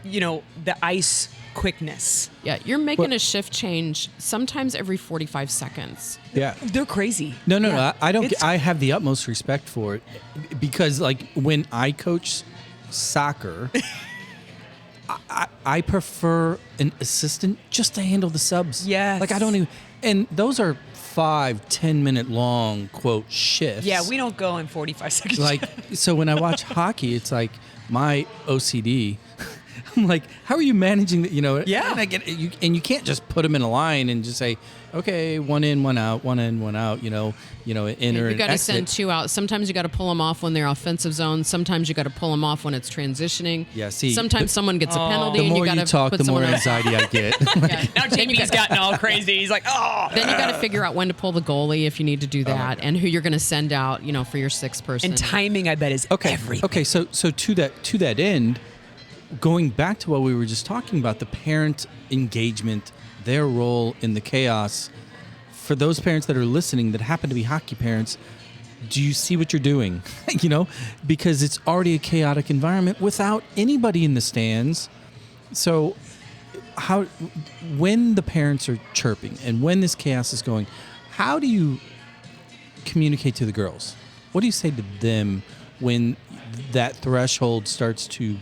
S1: the ice quickness.
S3: Yeah, you're making a shift change sometimes every 45 seconds.
S2: Yeah.
S1: They're crazy.
S2: No, I don't. I have the utmost respect for it because, when I coach soccer, I prefer an assistant just to handle the subs.
S1: Yes.
S2: I don't even, and those are 5-10 minute long quote shifts.
S1: Yeah, we don't go in 45 seconds.
S2: So when I watch hockey, it's like my OCD. I'm like, how are you managing the,
S1: Yeah.
S2: And I get you, and you can't just put them in a line and just say, okay, one in, one out, one in, one out. Enter
S3: You
S2: and
S3: got to
S2: exit.
S3: send two out. Sometimes you got to pull them off when they're offensive zone. Sometimes you got to pull them off when it's transitioning.
S2: Yeah, see,
S3: Sometimes someone gets a penalty.
S2: The
S3: and
S2: more
S3: you
S2: you
S3: got to
S2: talk,
S3: put
S2: the more
S3: someone else.
S2: anxiety I get.
S3: Yeah.
S1: Now JB's gotten all crazy. He's like, oh.
S3: Then you got to figure out when to pull the goalie if you need to do that, and who you're going to send out, for your sixth person.
S1: And timing, I bet, is everything.
S2: Okay, so to that end, going back to what we were just talking about, the parent engagement, their role in the chaos. For those parents that are listening that happen to be hockey parents, do you see what you're doing? Because it's already a chaotic environment without anybody in the stands. So when the parents are chirping and when this chaos is going, how do you communicate to the girls? What do you say to them when that threshold starts to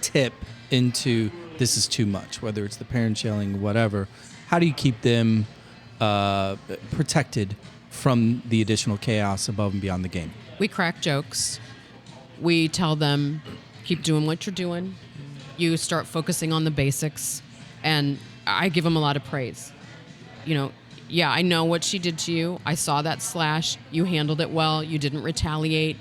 S2: tip into this is too much, whether it's the parents yelling, whatever? How do you keep them protected from the additional chaos above and beyond the game?
S3: We crack jokes. We tell them, keep doing what you're doing. You start focusing on the basics. And I give them a lot of praise. Yeah, I know what she did to you. I saw that slash. You handled it well. You didn't retaliate.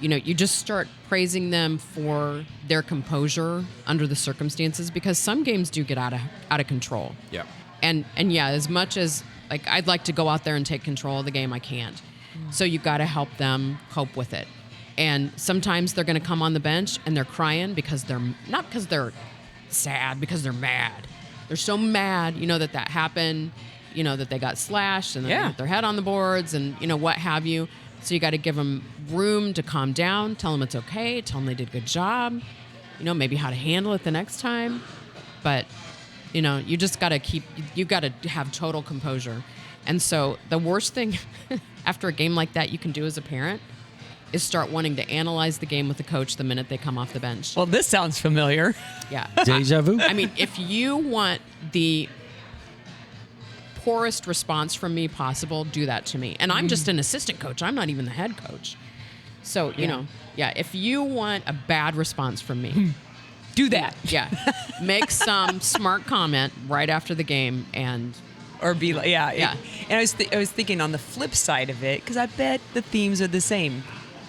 S3: You just start praising them for their composure under the circumstances, because some games do get out of control.
S2: Yeah.
S3: And yeah, as much as I'd like to go out there and take control of the game, I can't. So you got to help them cope with it. And sometimes they're going to come on the bench and they're crying because not because they're sad, because they're mad. They're so mad, that happened, that they got slashed and then hit their head on the boards and, what have you. So you got to give them room to calm down, tell them it's okay, tell them they did a good job, maybe how to handle it the next time. But you just got to you got to have total composure. And so the worst thing after a game like that you can do as a parent is start wanting to analyze the game with the coach the minute they come off the bench.
S1: Well, this sounds familiar.
S3: Yeah.
S2: Deja vu?
S3: I mean, if you want the poorest response from me possible, do that to me. And I'm just an assistant coach. I'm not even the head coach. So, if you want a bad response from me,
S1: Do that.
S3: yeah, make some smart comment right after the game and
S1: Or be like,
S3: Yeah.
S1: And I was thinking on the flip side of it, because I bet the themes are the same.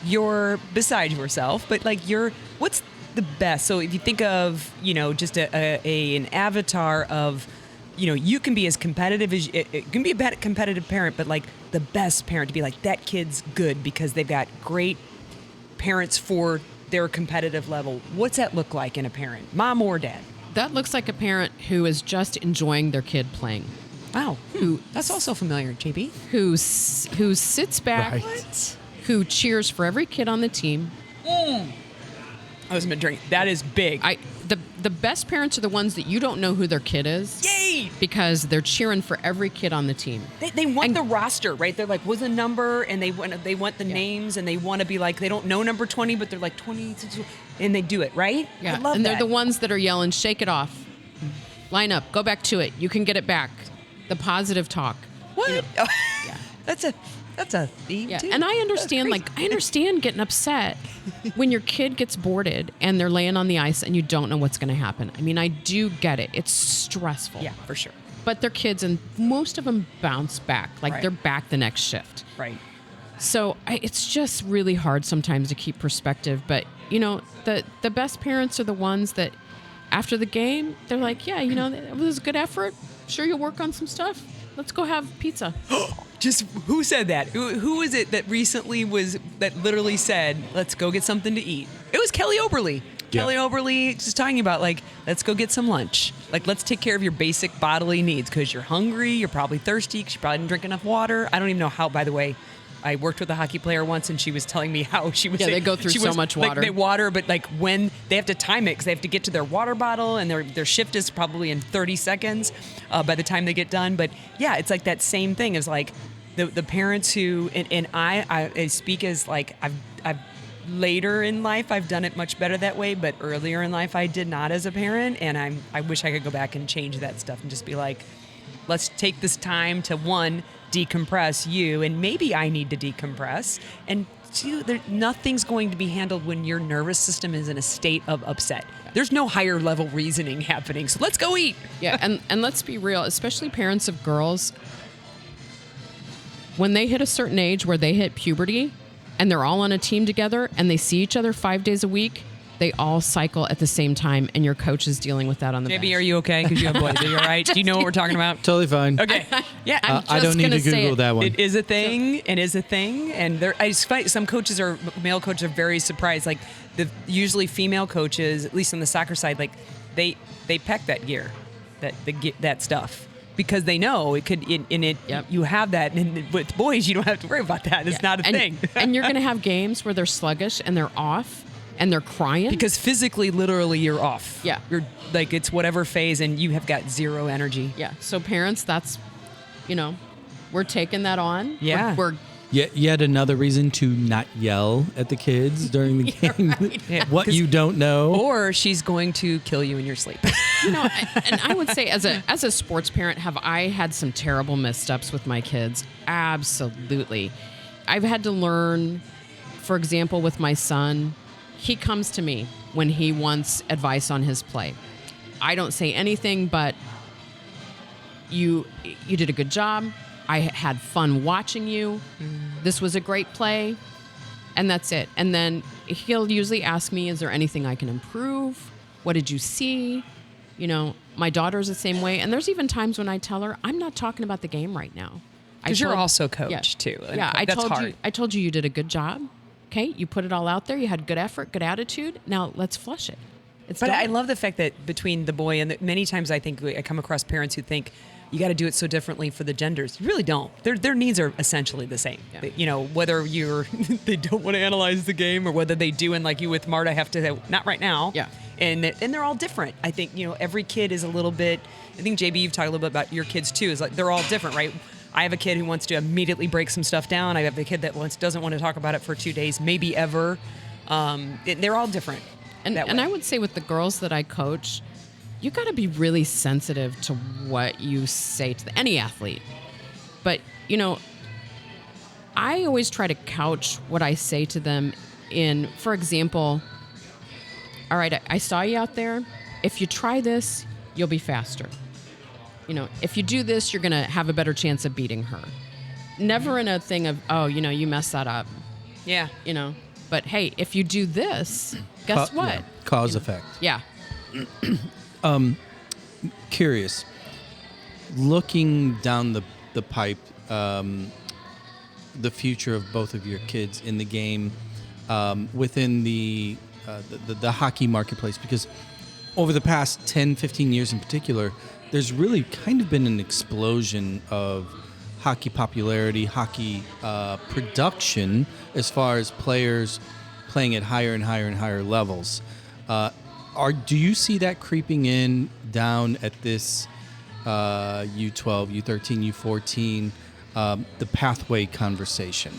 S1: You're beside yourself, but what's the best? So if you think of, just an avatar of, you can be as competitive as it can be a bad competitive parent, but the best parent to be that kid's good because they've got great parents for their competitive level. What's that look like in a parent, mom or dad?
S3: that looks like a parent who is just enjoying their kid playing.
S1: Wow. That's also familiar, JB.
S3: Who sits back,
S2: Right.
S3: who cheers for every kid on the team.
S1: I was going to drink. That is big.
S3: The best parents are the ones that you don't know who their kid is.
S1: Yay!
S3: Because they're cheering for every kid on the team.
S1: They want the roster, right? They're like, what's a number? And they want the names, and they want to be like, they don't know number 20, but they're like 20, and they do it, right?
S3: Yeah,
S1: I love
S3: and
S1: that.
S3: they're the ones that are yelling, shake it off. Line up, go back to it. You can get it back. The positive talk.
S1: What?
S3: You know,
S1: Oh,
S3: yeah.
S1: That's a theme,
S3: Yeah,
S1: too.
S3: and I understand,
S1: That's
S3: I understand getting upset when your kid gets boarded and they're laying on the ice and you don't know what's going to happen. I mean, I do get it. It's stressful.
S1: Yeah, for sure.
S3: But they're kids, and most of them bounce back.
S1: Right.
S3: They're back the next shift.
S1: Right.
S3: So it's just really hard sometimes to keep perspective. But the best parents are the ones that after the game, they're like, yeah, it was a good effort. Sure, you'll work on some stuff. Let's go have pizza.
S1: Just who said that? Who was it that recently that literally said, let's go get something to eat? It was Kelly Oberly.
S2: Yeah.
S1: Kelly Oberly just talking about, like, let's go get some lunch. Like, let's take care of your basic bodily needs because you're hungry, you're probably thirsty because you probably didn't drink enough water. I don't even know how, by the way. I worked with a hockey player once, and she was telling me how she was.
S3: Yeah, they go through so much water.
S1: Like, they water, but like when they have to time it because they have to get to their water bottle, and their shift is probably in 30 seconds by the time they get done. But yeah, it's like that same thing. Is like the parents who and I speak as like I've later in life I've done it much better that way, but earlier in life I did not as a parent, and I wish I could go back and change that stuff and just be like, let's take this time to decompress you, and maybe I need to decompress, and two, nothing's going to be handled when your nervous system is in a state of upset. There's no higher level reasoning happening, so let's go eat.
S3: Yeah, and let's be real, especially parents of girls, when they hit a certain age where they hit puberty and they're all on a team together and they see each other 5 days a week, they all cycle at the same time, and your coach is dealing with that on the bench.
S1: Maybe, are you okay? Because you have boys. Are you all right? Do you know what we're talking about?
S2: Totally fine.
S1: Okay. Yeah.
S2: I don't need to Google that one.
S1: It is a thing. It is a thing. And some coaches male coaches are very surprised. Like usually female coaches, at least on the soccer side, like they peck that gear, that stuff. Because they know it could,
S3: Yep.
S1: you have that, and with boys, you don't have to worry about that. It's not a thing.
S3: And you're going to have games where they're sluggish and they're off and they're crying.
S1: Because physically, literally, you're off.
S3: Yeah.
S1: You're like, it's whatever phase, and you have got zero energy.
S3: Yeah. So parents, that's, we're taking that on.
S1: Yeah.
S3: We're
S2: Yet another reason to not yell at the kids during the game.
S3: Right.
S1: Yeah.
S2: What you don't know.
S1: Or she's going to kill you in your sleep.
S3: and I would say as a sports parent, have I had some terrible missteps with my kids? Absolutely. I've had to learn, for example, with my son, he comes to me when he wants advice on his play. I don't say anything but you did a good job. I had fun watching you. This was a great play. And that's it. And then he'll usually ask me, is there anything I can improve? What did you see? My daughter's the same way. And there's even times when I tell her, I'm not talking about the game right now.
S1: Because you're also coach, too. And
S3: Yeah,
S1: that's hard.
S3: I told you did a good job. Okay, you put it all out there. You had good effort, good attitude. Now let's flush it. But
S1: done. I love the fact that between the boy and many times I think I come across parents who think you got to do it so differently for the genders. You really don't. Their needs are essentially the same.
S3: Yeah.
S1: Whether they don't want to analyze the game or whether they do, and like you with Marta have to say, not right now.
S3: Yeah.
S1: And they're all different. I think, every kid is a little bit, I think JB, you've talked a little bit about your kids too, is like they're all different, right? I have a kid who wants to immediately break some stuff down. I have a kid that doesn't want to talk about it for 2 days, maybe ever. They're all different.
S3: And I would say with the girls that I coach, you got to be really sensitive to what you say to any athlete. But, I always try to couch what I say to them in, for example, all right, I saw you out there. If you try this, you'll be faster. If you do this, you're going to have a better chance of beating her. Never in a thing of, you messed that up.
S1: Yeah.
S3: But hey, if you do this, guess what?
S2: Yeah. Cause effect.
S3: Yeah.
S2: Curious. Looking down the pipe, the future of both of your kids in the game, within the hockey marketplace, because over the past 10, 15 years in particular, there's really kind of been an explosion of hockey popularity, hockey production, as far as players playing at higher and higher and higher levels. Do you see that creeping in down at this U12, U13, U14, the pathway conversation?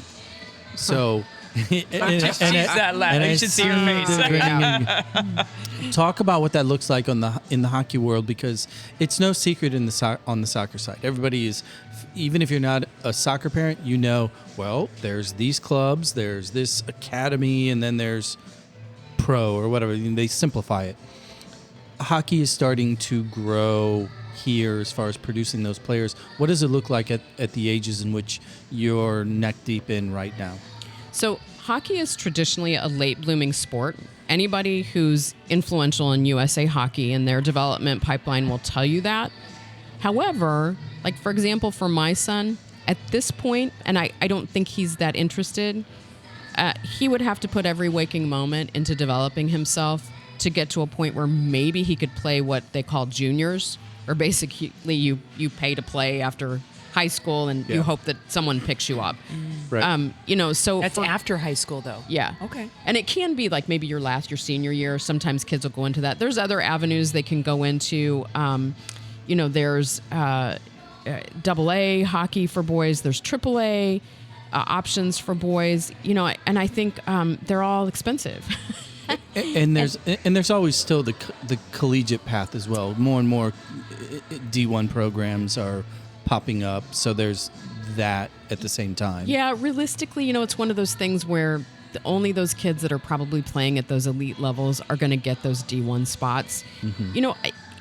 S2: So,
S1: She's that loud. You should see her face.
S2: Talk about what that looks like in the hockey world, because it's no secret on the soccer side. Everybody is, even if you're not a soccer parent, well, there's these clubs, there's this academy, and then there's pro or whatever. They simplify it. Hockey is starting to grow here as far as producing those players. What does it look like at the ages in which you're neck deep in right now?
S3: So hockey is traditionally a late blooming sport. Anybody who's influential in USA Hockey and their development pipeline will tell you that. However, like for example, for my son, at this point, and I don't think he's that interested, he would have to put every waking moment into developing himself to get to a point where maybe he could play what they call juniors, or basically you pay to play after high school and you hope that someone picks you up.
S2: Right.
S3: So
S1: That's after high school, though.
S3: Yeah.
S1: Okay.
S3: And it can be like maybe your senior year. Sometimes kids will go into that. There's other avenues they can go into. There's AA hockey for boys. There's AAA options for boys. And I think they're all expensive.
S2: And there's always still the collegiate path as well. More and more D1 programs are popping up, so there's that at the same time.
S3: Yeah, realistically, it's one of those things where only those kids that are probably playing at those elite levels are going to get those D1 spots. Mm-hmm.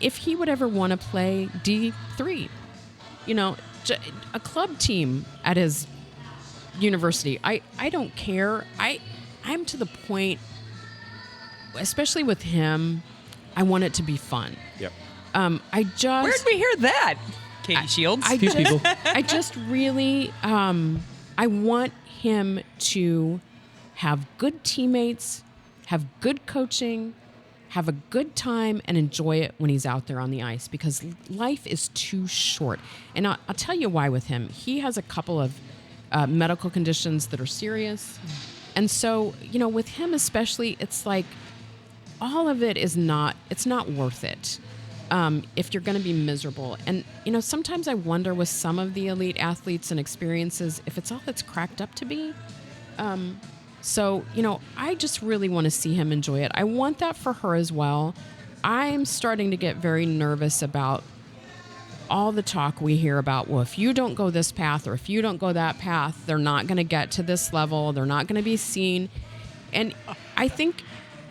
S3: If he would ever want to play D3, a club team at his university, I don't care. I'm to the point, especially with him, I want it to be fun.
S2: Yep.
S1: Where'd we hear that? Katie Shields.
S3: I just really, I want him to have good teammates, have good coaching, have a good time, and enjoy it when he's out there on the ice, because life is too short. And I'll tell you why with him. He has a couple of medical conditions that are serious. And so, with him especially, it's like all of it it's not worth it. If you're going to be miserable. And, sometimes I wonder with some of the elite athletes and experiences, if it's all it's cracked up to be. So, I just really want to see him enjoy it. I want that for her as well. I'm starting to get very nervous about all the talk we hear about, well, if you don't go this path or if you don't go that path, they're not going to get to this level. They're not going to be seen. And I think,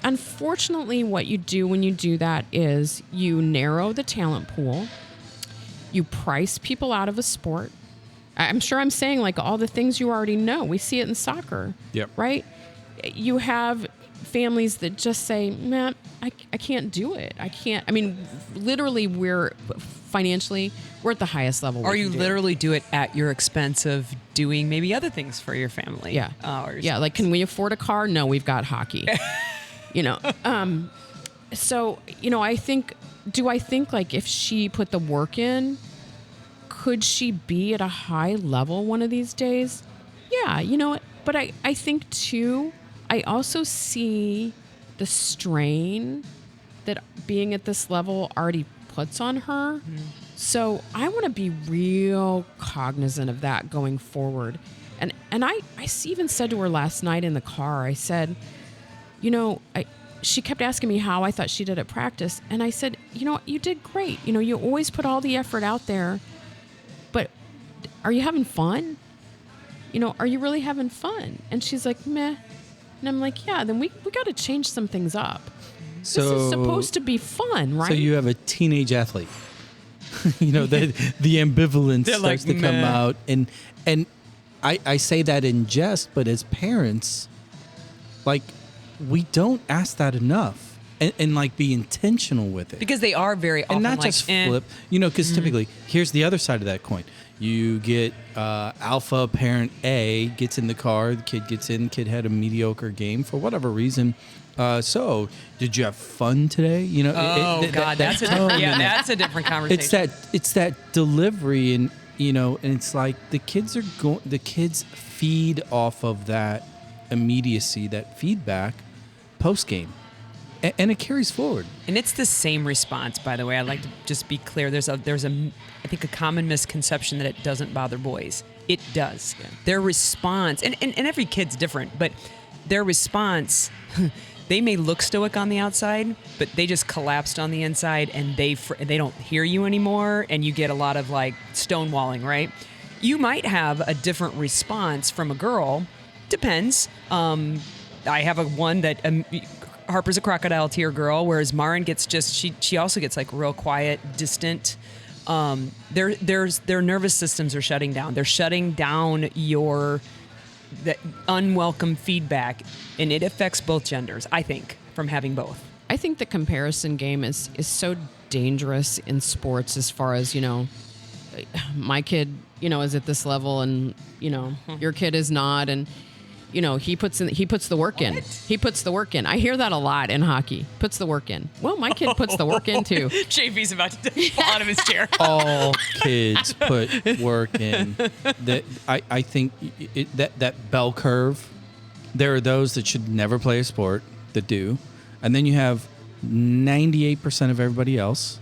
S3: unfortunately, what you do when you do that is you narrow the talent pool. You price people out of a sport. I'm sure I'm saying like all the things you already know. We see it in soccer, right? You have families that just say, man, I can't do it. I can't. I mean, literally, financially, we're at the highest level.
S1: Or you literally do it at your expense of doing maybe other things for your family.
S3: Yeah. Like, can we afford a car? No, we've got hockey. So, I think like if she put the work in, could she be at a high level one of these days? Yeah, but I think too, I also see the strain that being at this level already puts on her. Mm-hmm. So I want to be real cognizant of that going forward. And I even said to her last night in the car, I said, she kept asking me how I thought she did at practice. And I said, you did great. You always put all the effort out there. But are you having fun? Are you really having fun? And she's like, meh. And I'm like, yeah, then we got to change some things up. So, this is supposed to be fun, right?
S2: So you have a teenage athlete. The ambivalence starts to come out. And I say that in jest, but as parents, like, we don't ask that enough. And like be intentional with it,
S1: because they are very often,
S2: and not just flip. Because typically, here's the other side of that coin. You get alpha parent A gets in the car. The kid gets in. Kid had a mediocre game for whatever reason. So, did you have fun today?
S1: That's a different conversation.
S2: It's that delivery, and and it's like the kids feed off of that immediacy, that feedback post game. And it carries forward.
S1: And it's the same response, by the way. I'd like to just be clear. There's I think a common misconception that it doesn't bother boys. It does. Yeah. Their response, and every kid's different, but their response, they may look stoic on the outside, but they just collapsed on the inside, and they don't hear you anymore, and you get a lot of like stonewalling, right? You might have a different response from a girl. Depends. I have one that... Harper's a crocodile tear girl, whereas Marin gets she also gets like real quiet, distant. Their nervous systems are shutting down. They're shutting down the unwelcome feedback, and it affects both genders, I think. from having both.
S3: I think the comparison game is so dangerous in sports as far as, my kid, is at this level and, your kid is not. And, he puts the work in. He puts the work in. I hear that a lot in hockey. Puts the work in. Well, my kid puts the work in too.
S1: JV's about to fall out of his chair.
S2: All kids put work in. I think that bell curve, there are those that should never play a sport that do. And then you have 98% of everybody else.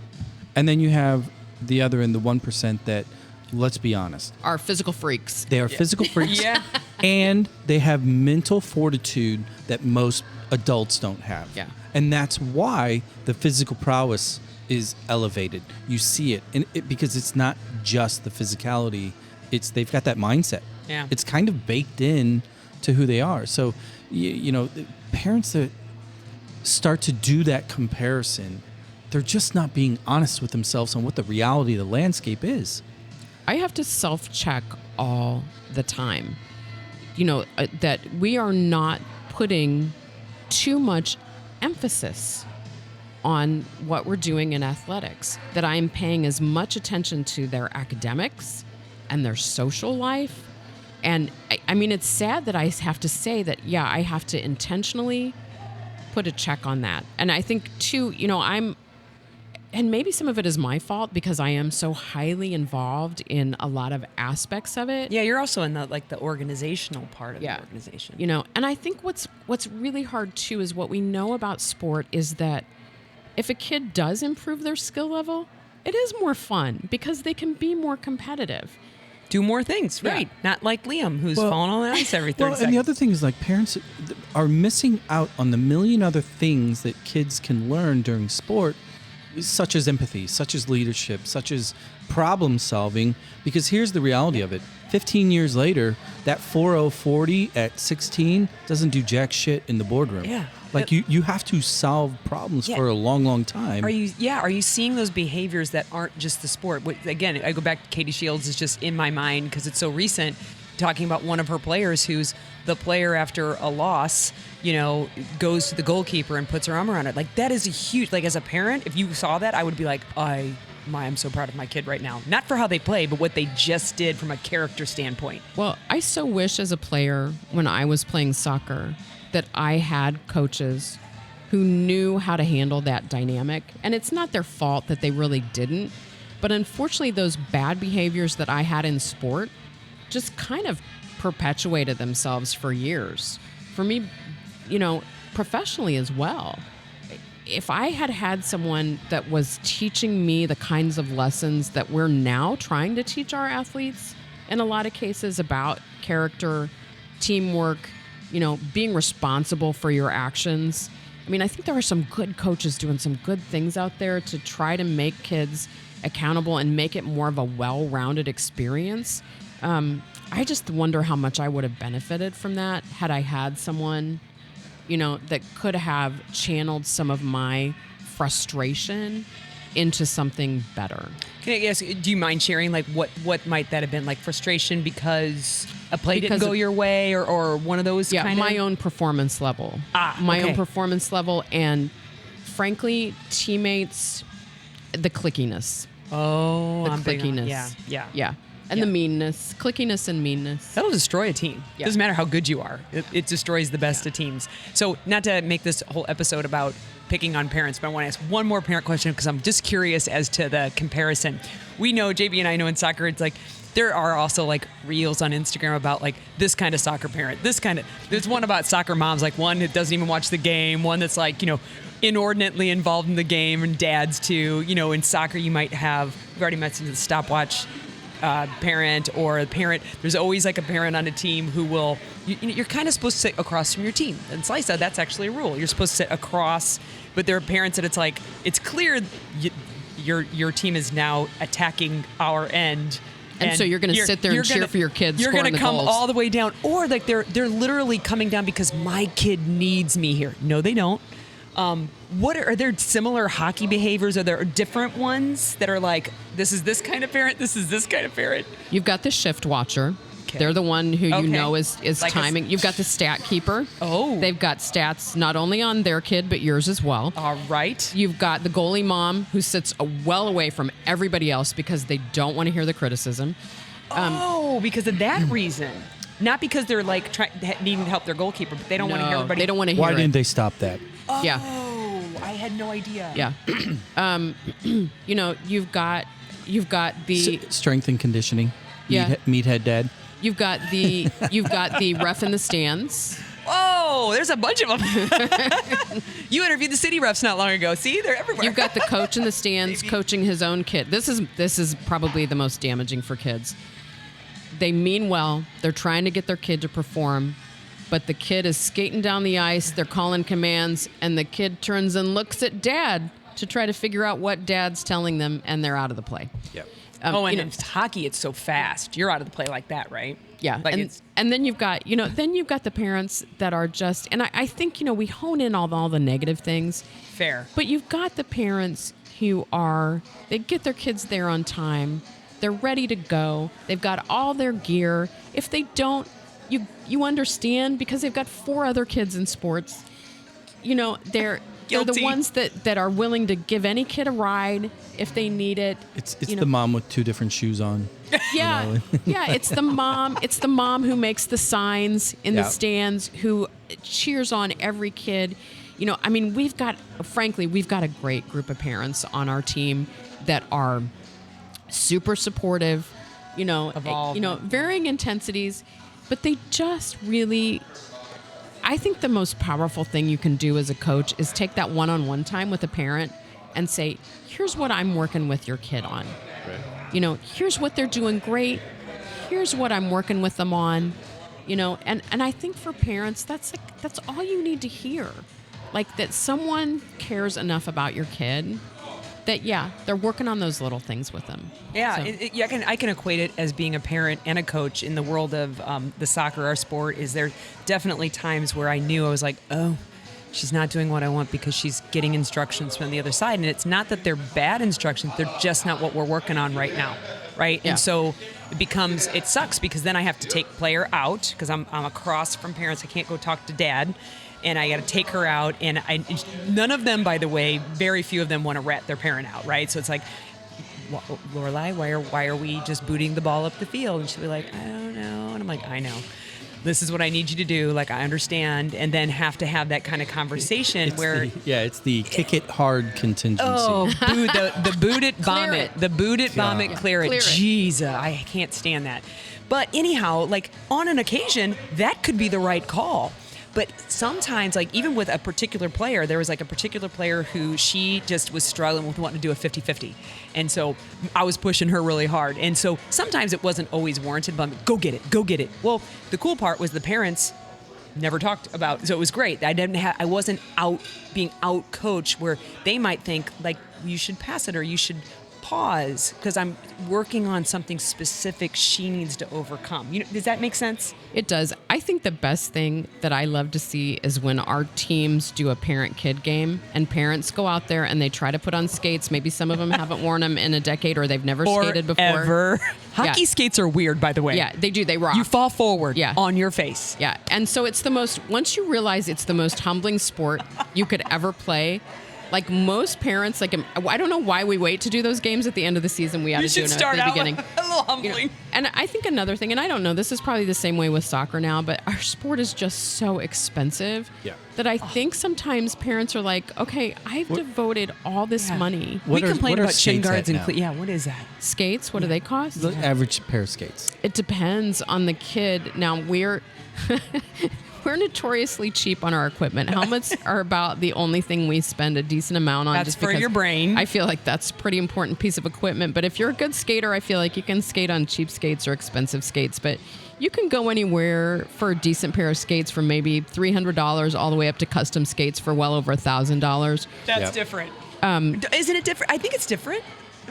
S2: And then you have the other end, the 1% that, let's be honest,
S3: are physical freaks.
S2: They are physical freaks.
S1: Yeah.
S2: And they have mental fortitude that most adults don't have.
S3: Yeah.
S2: And that's why the physical prowess is elevated. You see it, because it's not just the physicality. They've got that mindset.
S1: Yeah.
S2: It's kind of baked in to who they are. So, parents that start to do that comparison, they're just not being honest with themselves on what the reality of the landscape is.
S3: I have to self-check all the time, that we are not putting too much emphasis on what we're doing in athletics, that I'm paying as much attention to their academics and their social life. And I mean, it's sad that I have to say that, I have to intentionally put a check on that. And I think too, and maybe some of it is my fault because I am so highly involved in a lot of aspects of it.
S1: Yeah, you're also in the organizational part of the organization.
S3: And I think what's really hard too is what we know about sport is that if a kid does improve their skill level, it is more fun because they can be more competitive.
S1: Do more things, right?
S3: Yeah.
S1: Not like Liam, who's falling on the ice every 30 seconds.
S2: And the other thing is, parents are missing out on the million other things that kids can learn during sport, such as empathy, such as leadership, such as problem solving. Because here's the reality of it. 15 years later, that 4.040 at 16 doesn't do jack shit in the boardroom.
S1: Yeah.
S2: You have to solve problems for a long, long time.
S1: Are you seeing those behaviors that aren't just the sport? Again, I go back to Katie Shields is just in my mind because it's so recent, talking about one of her players who's the player after a loss, goes to the goalkeeper and puts her arm around it. Like, that is a huge, as a parent, if you saw that, I would be like, I'm so proud of my kid right now. Not for how they play, but what they just did from a character standpoint.
S3: Well, I so wish as a player when I was playing soccer that I had coaches who knew how to handle that dynamic. And it's not their fault that they really didn't. But unfortunately, those bad behaviors that I had in sport just kind of perpetuated themselves for years. For me, professionally as well. If I had someone that was teaching me the kinds of lessons that we're now trying to teach our athletes, in a lot of cases about character, teamwork, being responsible for your actions. I mean, I think there are some good coaches doing some good things out there to try to make kids accountable and make it more of a well-rounded experience. I just wonder how much I would have benefited from that had I had someone, that could have channeled some of my frustration into something better.
S1: Can I ask, do you mind sharing what might that have been, frustration because a play didn't go your way or one of those kind of?
S3: My own performance level. My own performance level and frankly, teammates, the clickiness.
S1: Oh,
S3: the
S1: I'm
S3: clickiness.
S1: Yeah.
S3: And the meanness, clickiness and meanness.
S1: That'll destroy a team.
S3: Yeah.
S1: Doesn't matter how good you are. It destroys the best of teams. So not to make this whole episode about picking on parents, but I want to ask one more parent question because I'm just curious as to the comparison. We know, JB and I know in soccer, it's there are also reels on Instagram about this kind of soccer parent, there's one about soccer moms, one that doesn't even watch the game, one that's inordinately involved in the game, and dads too. In soccer you might have, we've already mentioned the stopwatch parent or a parent. There's always a parent on a team who will, you're kind of supposed to sit across from your team. And Slice, that's actually a rule. You're supposed to sit across, but there are parents that it's clear your team is now attacking our end.
S3: And so you're going to sit there and cheer for your kids.
S1: You're
S3: going to
S1: come all the way down, or they're literally coming down because my kid needs me here. No, they don't. Are there similar hockey behaviors? Are there different ones that are this is this kind of parent, this is this kind of parent?
S3: You've got the shift watcher.
S1: Okay.
S3: They're the one who
S1: Okay.
S3: you know is
S1: Like
S3: timing. You've got the stat keeper.
S1: Oh.
S3: They've got stats not only on their kid, but yours as well.
S1: All right.
S3: You've got the goalie mom who sits well away from everybody else because they don't want to hear the criticism.
S1: Because of that reason. Not because they're like needing to help their goalkeeper, but they don't want to hear everybody.
S3: They don't want to hear
S2: Why
S3: it.
S2: didn't they stop that?
S3: Yeah.
S1: Oh, I had no idea.
S3: Yeah. You know, you've got the
S2: Strength and conditioning.
S3: Yeah.
S2: Meathead dad.
S3: you've got the ref in the stands.
S1: Oh, there's a bunch of them. You interviewed the city refs not long ago. See, they're everywhere.
S3: You've got the coach in the stands coaching his own kid. This is probably the most damaging for kids. They mean well. They're trying to get their kid to perform, but the kid is skating down the ice. They're calling commands, and the kid turns and looks at dad to try to figure out what dad's telling them, and they're out of the play.
S2: Yep.
S1: and
S3: you know,
S1: it's hockey, it's so fast. You're out of the play like that, right?
S3: Yeah,
S1: Like
S3: and then you've got the parents that are just, and I think we hone in on all the negative things,
S1: fair.
S3: but you've got the parents who they get their kids there on time, they're ready to go, they've got all their gear. If they don't, you understand because they've got 4 other kids in sports. They're the
S1: Guilty.
S3: ones that are willing to give any kid a ride if they need it.
S2: It's the mom with 2 different shoes on.
S3: Yeah, yeah. It's the mom. It's the mom who makes the signs in the
S2: Yeah.
S3: stands, who cheers on every kid. I mean, we've got a great group of parents on our team that are super supportive.
S1: Of all of them.
S3: Varying intensities, but they just really. I think the most powerful thing you can do as a coach is take that one-on-one time with a parent and say, "Here's what I'm working with your kid on." Right. Here's what they're doing great. Here's what I'm working with them on. And I think for parents, that's all you need to hear. Like that someone cares enough about your kid that, they're working on those little things with them.
S1: Yeah,
S3: So-
S1: I can equate it as being a parent and a coach in the world of the soccer, our sport. Is there definitely times where I knew I was like, oh, she's not doing what I want because she's getting instructions from the other side. And it's not that they're bad instructions. They're just not what we're working on right now. Right.
S3: Yeah.
S1: And so it sucks because then I have to take player out because I'm across from parents. I can't go talk to dad. And I got to take her out. And none of them, by the way, very few of them want to rat their parent out. Right. So it's like, Lorelai, why are we just booting the ball up the field? And she'll be like, I don't know. And I'm like, I know. This is what I need you to do. Like, I understand. And then have to have that kind of conversation
S2: It's the kick it hard contingency.
S1: Oh, the boot it, bomb
S3: Clear
S1: it.
S3: it.
S1: The boot it, bomb it, clear it.
S3: Clear it.
S1: Jesus, I can't stand that. But anyhow, like on an occasion, that could be the right call. But sometimes, like even with a particular player, there was like a particular player who she just was struggling with wanting to do a 50-50. And so I was pushing her really hard. And so sometimes it wasn't always warranted, but I'm like, go get it. Well, the cool part was the parents never talked about, so it was great. I wasn't being out coached where they might think like you should pass it or you should pause because I'm working on something specific she needs to overcome. Does that make sense?
S3: It does. I think the best thing that I love to see is when our teams do a parent-kid game and parents go out there and they try to put on skates. Maybe some of them haven't worn them in a decade or they've never skated before.
S1: Ever. Hockey skates are weird, by the way.
S3: Yeah, they do. They rock.
S1: You fall forward on your face.
S3: Yeah. And so once you realize it's the most humbling sport you could ever play, like most parents, like I don't know why we wait to do those games at the end of the season. We ought to do it at the beginning.
S1: A little humbling.
S3: And I think another thing, and I don't know, this is probably the same way with soccer now, but our sport is just so expensive that I think sometimes parents are like, okay, I've devoted all this money.
S1: We complain about shin guards and
S2: now?
S1: what is that?
S3: Skates, what do they cost?
S2: The average pair of skates.
S3: It depends on the kid. Now we're notoriously cheap on our equipment. Helmets are about the only thing we spend a decent amount on.
S1: That's
S3: just
S1: for
S3: because
S1: your brain.
S3: I feel like that's a pretty important piece of equipment. But if you're a good skater, I feel like you can skate on cheap skates or expensive skates. But you can go anywhere for a decent pair of skates from maybe $300 all the way up to custom skates for well over $1,000.
S1: That's different. Isn't it different? I think it's different.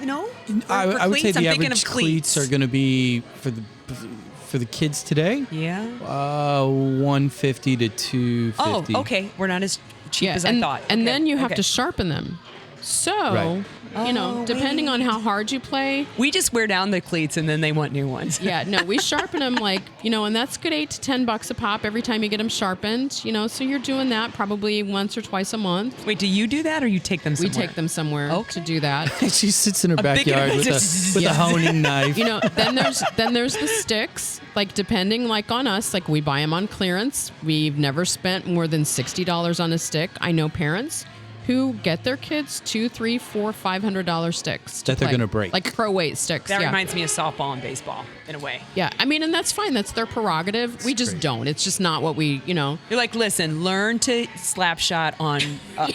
S1: No?
S2: I would say
S1: cleats, I'm
S2: the
S1: thinking
S2: average
S1: of
S2: cleats are going to be for the kids today.
S1: Yeah.
S2: 150 to 250.
S1: Oh, okay. We're not as cheap as I thought.
S3: And
S1: Okay.
S3: then you have to sharpen them. So depending on how hard you play.
S1: We just wear down the cleats and then they want new ones.
S3: Yeah, no, we sharpen them and that's good $8 to $10 a pop every time you get them sharpened, so you're doing that probably once or twice a month.
S1: Wait, do you do that or you take them somewhere?
S3: We take them somewhere to do that.
S2: She sits in her backyard with a honing knife.
S3: Then there's the sticks. Like depending on us, we buy them on clearance. We've never spent more than $60 on a stick. I know parents who get their kids $200, $300, $400, $500 sticks
S2: that they're going to break,
S3: like pro weight sticks.
S1: That reminds me of softball and baseball in a way.
S3: Yeah, and that's fine. That's their prerogative. We just don't. It's just not what we.
S1: You're like, listen, learn to slap shot on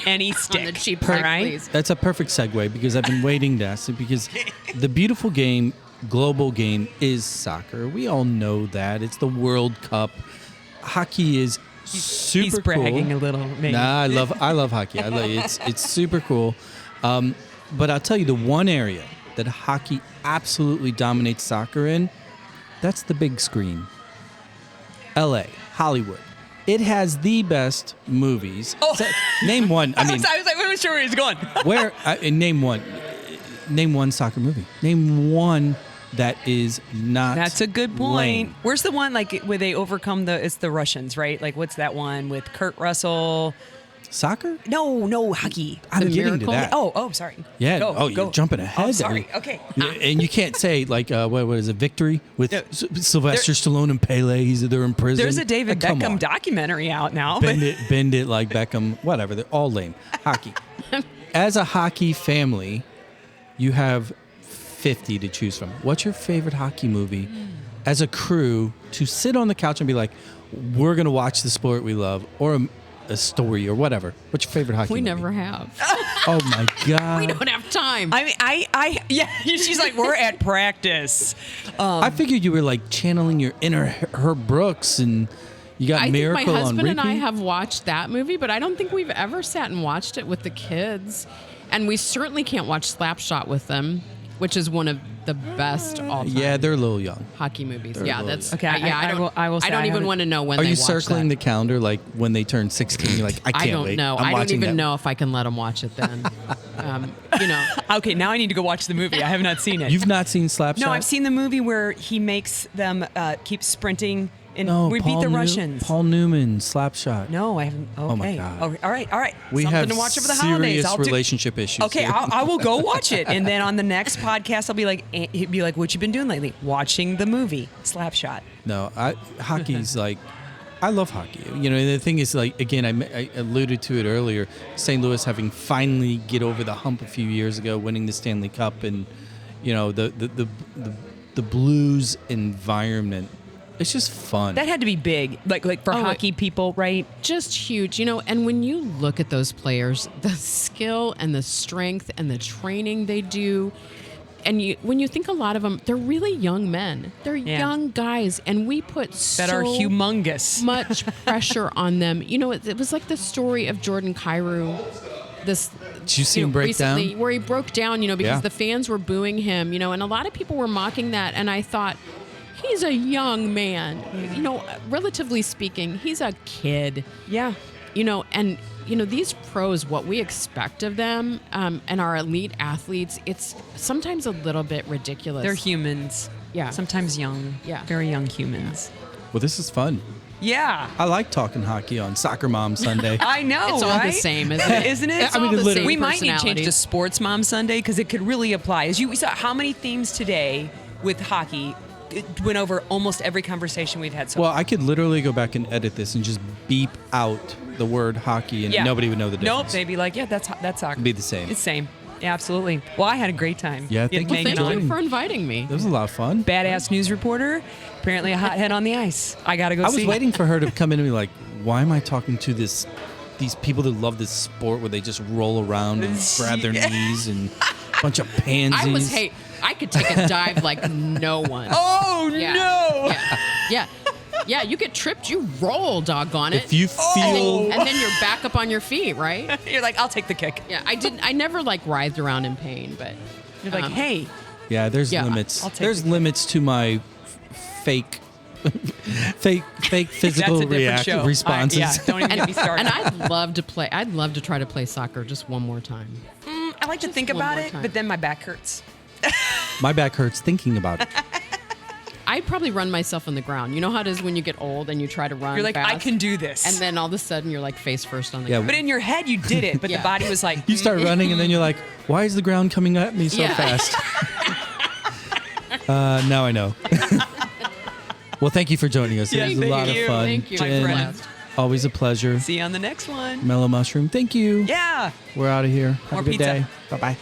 S1: any stick.
S3: On the cheap stick, please.
S2: That's a perfect segue because I've been waiting to ask it because the beautiful game, global game, is soccer. We all know that it's the World Cup. Hockey is. Super
S1: bragging
S2: cool.
S1: a little. Maybe.
S2: Nah, I love hockey. It's super cool. But I'll tell you the one area that hockey absolutely dominates soccer in, that's the big screen. L.A., Hollywood. It has the best movies.
S1: Oh.
S2: Name one. I
S1: was like, I wasn't sure where he was going.
S2: Name one. Name one soccer movie. Name one. That is not.
S1: That's a good point.
S2: Lame.
S1: Where's the one where they overcome it's the Russians, right? What's that one with Kurt Russell?
S2: Soccer?
S1: No, hockey.
S2: I'm getting to that.
S1: Oh, sorry.
S2: Yeah.
S1: Go.
S2: You're jumping ahead.
S1: Oh, sorry. Okay.
S2: And you can't say what is it? Victory with Sylvester Stallone and Pele. They're in prison.
S1: There's a David Beckham documentary out now.
S2: Bend it like Beckham. Whatever. They're all lame. Hockey. As a hockey family, you have 50 to choose from. What's your favorite hockey movie as a crew to sit on the couch and be like, we're going to watch the sport we love or a story or whatever? What's your favorite hockey movie?
S3: We never have.
S2: Oh my God.
S3: We don't have time.
S1: Yeah, she's like, we're at practice.
S2: I figured you were channeling your inner Herb Brooks and you got Miracle on repeat.
S3: My husband and I have watched that movie, but I don't think we've ever sat and watched it with the kids. And we certainly can't watch Slapshot with them, which is one of the best all-time.
S2: Yeah, they're a little young.
S3: Hockey movies.
S2: They're
S3: that's
S1: okay.
S3: I don't even want to know when.
S2: Are
S3: they
S2: you
S3: watch
S2: circling
S3: that.
S2: the calendar when they turn 16? You're like, I can't wait.
S3: I don't know. I don't even know if I can let them watch it then.
S1: Okay, now I need to go watch the movie. I have not seen it.
S2: You've not seen Slapshot?
S1: No, I've seen the movie where he makes them keep sprinting. And we beat the Russians.
S2: Paul Newman, Slapshot.
S1: No, I haven't. Okay.
S2: Oh my God.
S1: Okay, all right.
S2: We
S1: Something
S2: have
S1: to watch over the holidays.
S2: serious relationship issues.
S1: Okay,
S2: here.
S1: I will go watch it, and then on the next podcast, I'll be like, he'd be like, "What you been doing lately? Watching the movie Slapshot."
S2: No, hockey's I love hockey. The thing is, again, I alluded to it earlier. St. Louis having finally get over the hump a few years ago, winning the Stanley Cup, and the Blues environment. It's just fun.
S1: That had to be big, like for hockey people, right?
S3: Just huge, And when you look at those players, the skill and the strength and the training they do, and when you think a lot of them, they're really young men. They're young guys, and we put
S1: that are humongous
S3: much pressure on them. It was like the story of Jordan Kyrou. Did
S2: you see him break
S3: recently,
S2: down?
S3: Where he broke down, because the fans were booing him, and a lot of people were mocking that, and I thought, he's a young man, relatively speaking, he's a kid.
S1: Yeah.
S3: And these pros, what we expect of them, and our elite athletes, it's sometimes a little bit ridiculous.
S1: They're humans.
S3: Yeah.
S1: Sometimes young.
S3: Yeah.
S1: Very young humans.
S2: Well, this is fun.
S1: Yeah.
S2: I like talking hockey on Soccer Mom Sunday.
S1: I know,
S3: it's all
S1: right?
S3: the same, isn't it?
S1: Isn't it?
S3: It's all the same.
S1: We might need to change to Sports Mom Sunday because it could really apply. We saw how many themes today with hockey. It went over almost every conversation we've had so far.
S2: Well, I could literally go back and edit this and just beep out the word hockey and nobody would know the difference.
S1: Nope, they'd be like, that's soccer.
S2: It'd be the same.
S1: It's same. Yeah, absolutely. Well, I had a great time.
S2: Yeah, thank you.
S3: Thank you for inviting me.
S2: That was a lot of fun.
S1: Badass news reporter, apparently a hothead on the ice. I got to go see.
S2: I was waiting for her to come in and be like, why am I talking to these people that love this sport where they just roll around and grab their knees and a bunch of pansies?
S3: I could take a dive like no one.
S1: Oh, no.
S3: Yeah, you get tripped, you roll, doggone it.
S2: If you feel...
S3: And then you're back up on your feet, right?
S1: You're like, I'll take the kick.
S3: Yeah, I never writhed around in pain, but...
S1: You're like, hey.
S2: Yeah, there's limits.
S1: There's
S2: limits to my fake physical responses.
S1: Don't even get me started.
S3: And I'd love to try to play soccer just one more time.
S1: I like to think
S3: one
S1: about
S3: more
S1: it,
S3: time.
S1: but then my back hurts.
S2: My back hurts thinking about it.
S3: I'd probably run myself on the ground. You know how it is when you get old and you try to run
S1: You're like,
S3: fast,
S1: I can do this.
S3: and then all of a sudden you're like face first on the
S2: Yeah.
S3: ground.
S1: but in your head, you did it, but
S3: Yeah.
S1: the body was like,
S2: You start running, and then you're like, why is the ground coming at me so
S3: Yeah.
S2: fast? Now I know. Well, thank you for joining us.
S1: Yeah,
S2: It was a lot
S1: thank
S2: of
S1: you.
S2: fun.
S3: Thank you.
S2: Jen,
S3: My blast.
S2: always a pleasure.
S1: see you on the next one.
S2: Mellow Mushroom, thank you.
S1: Yeah.
S2: We're out of here. Have
S1: More
S2: a good
S1: pizza.
S2: day. Bye-bye.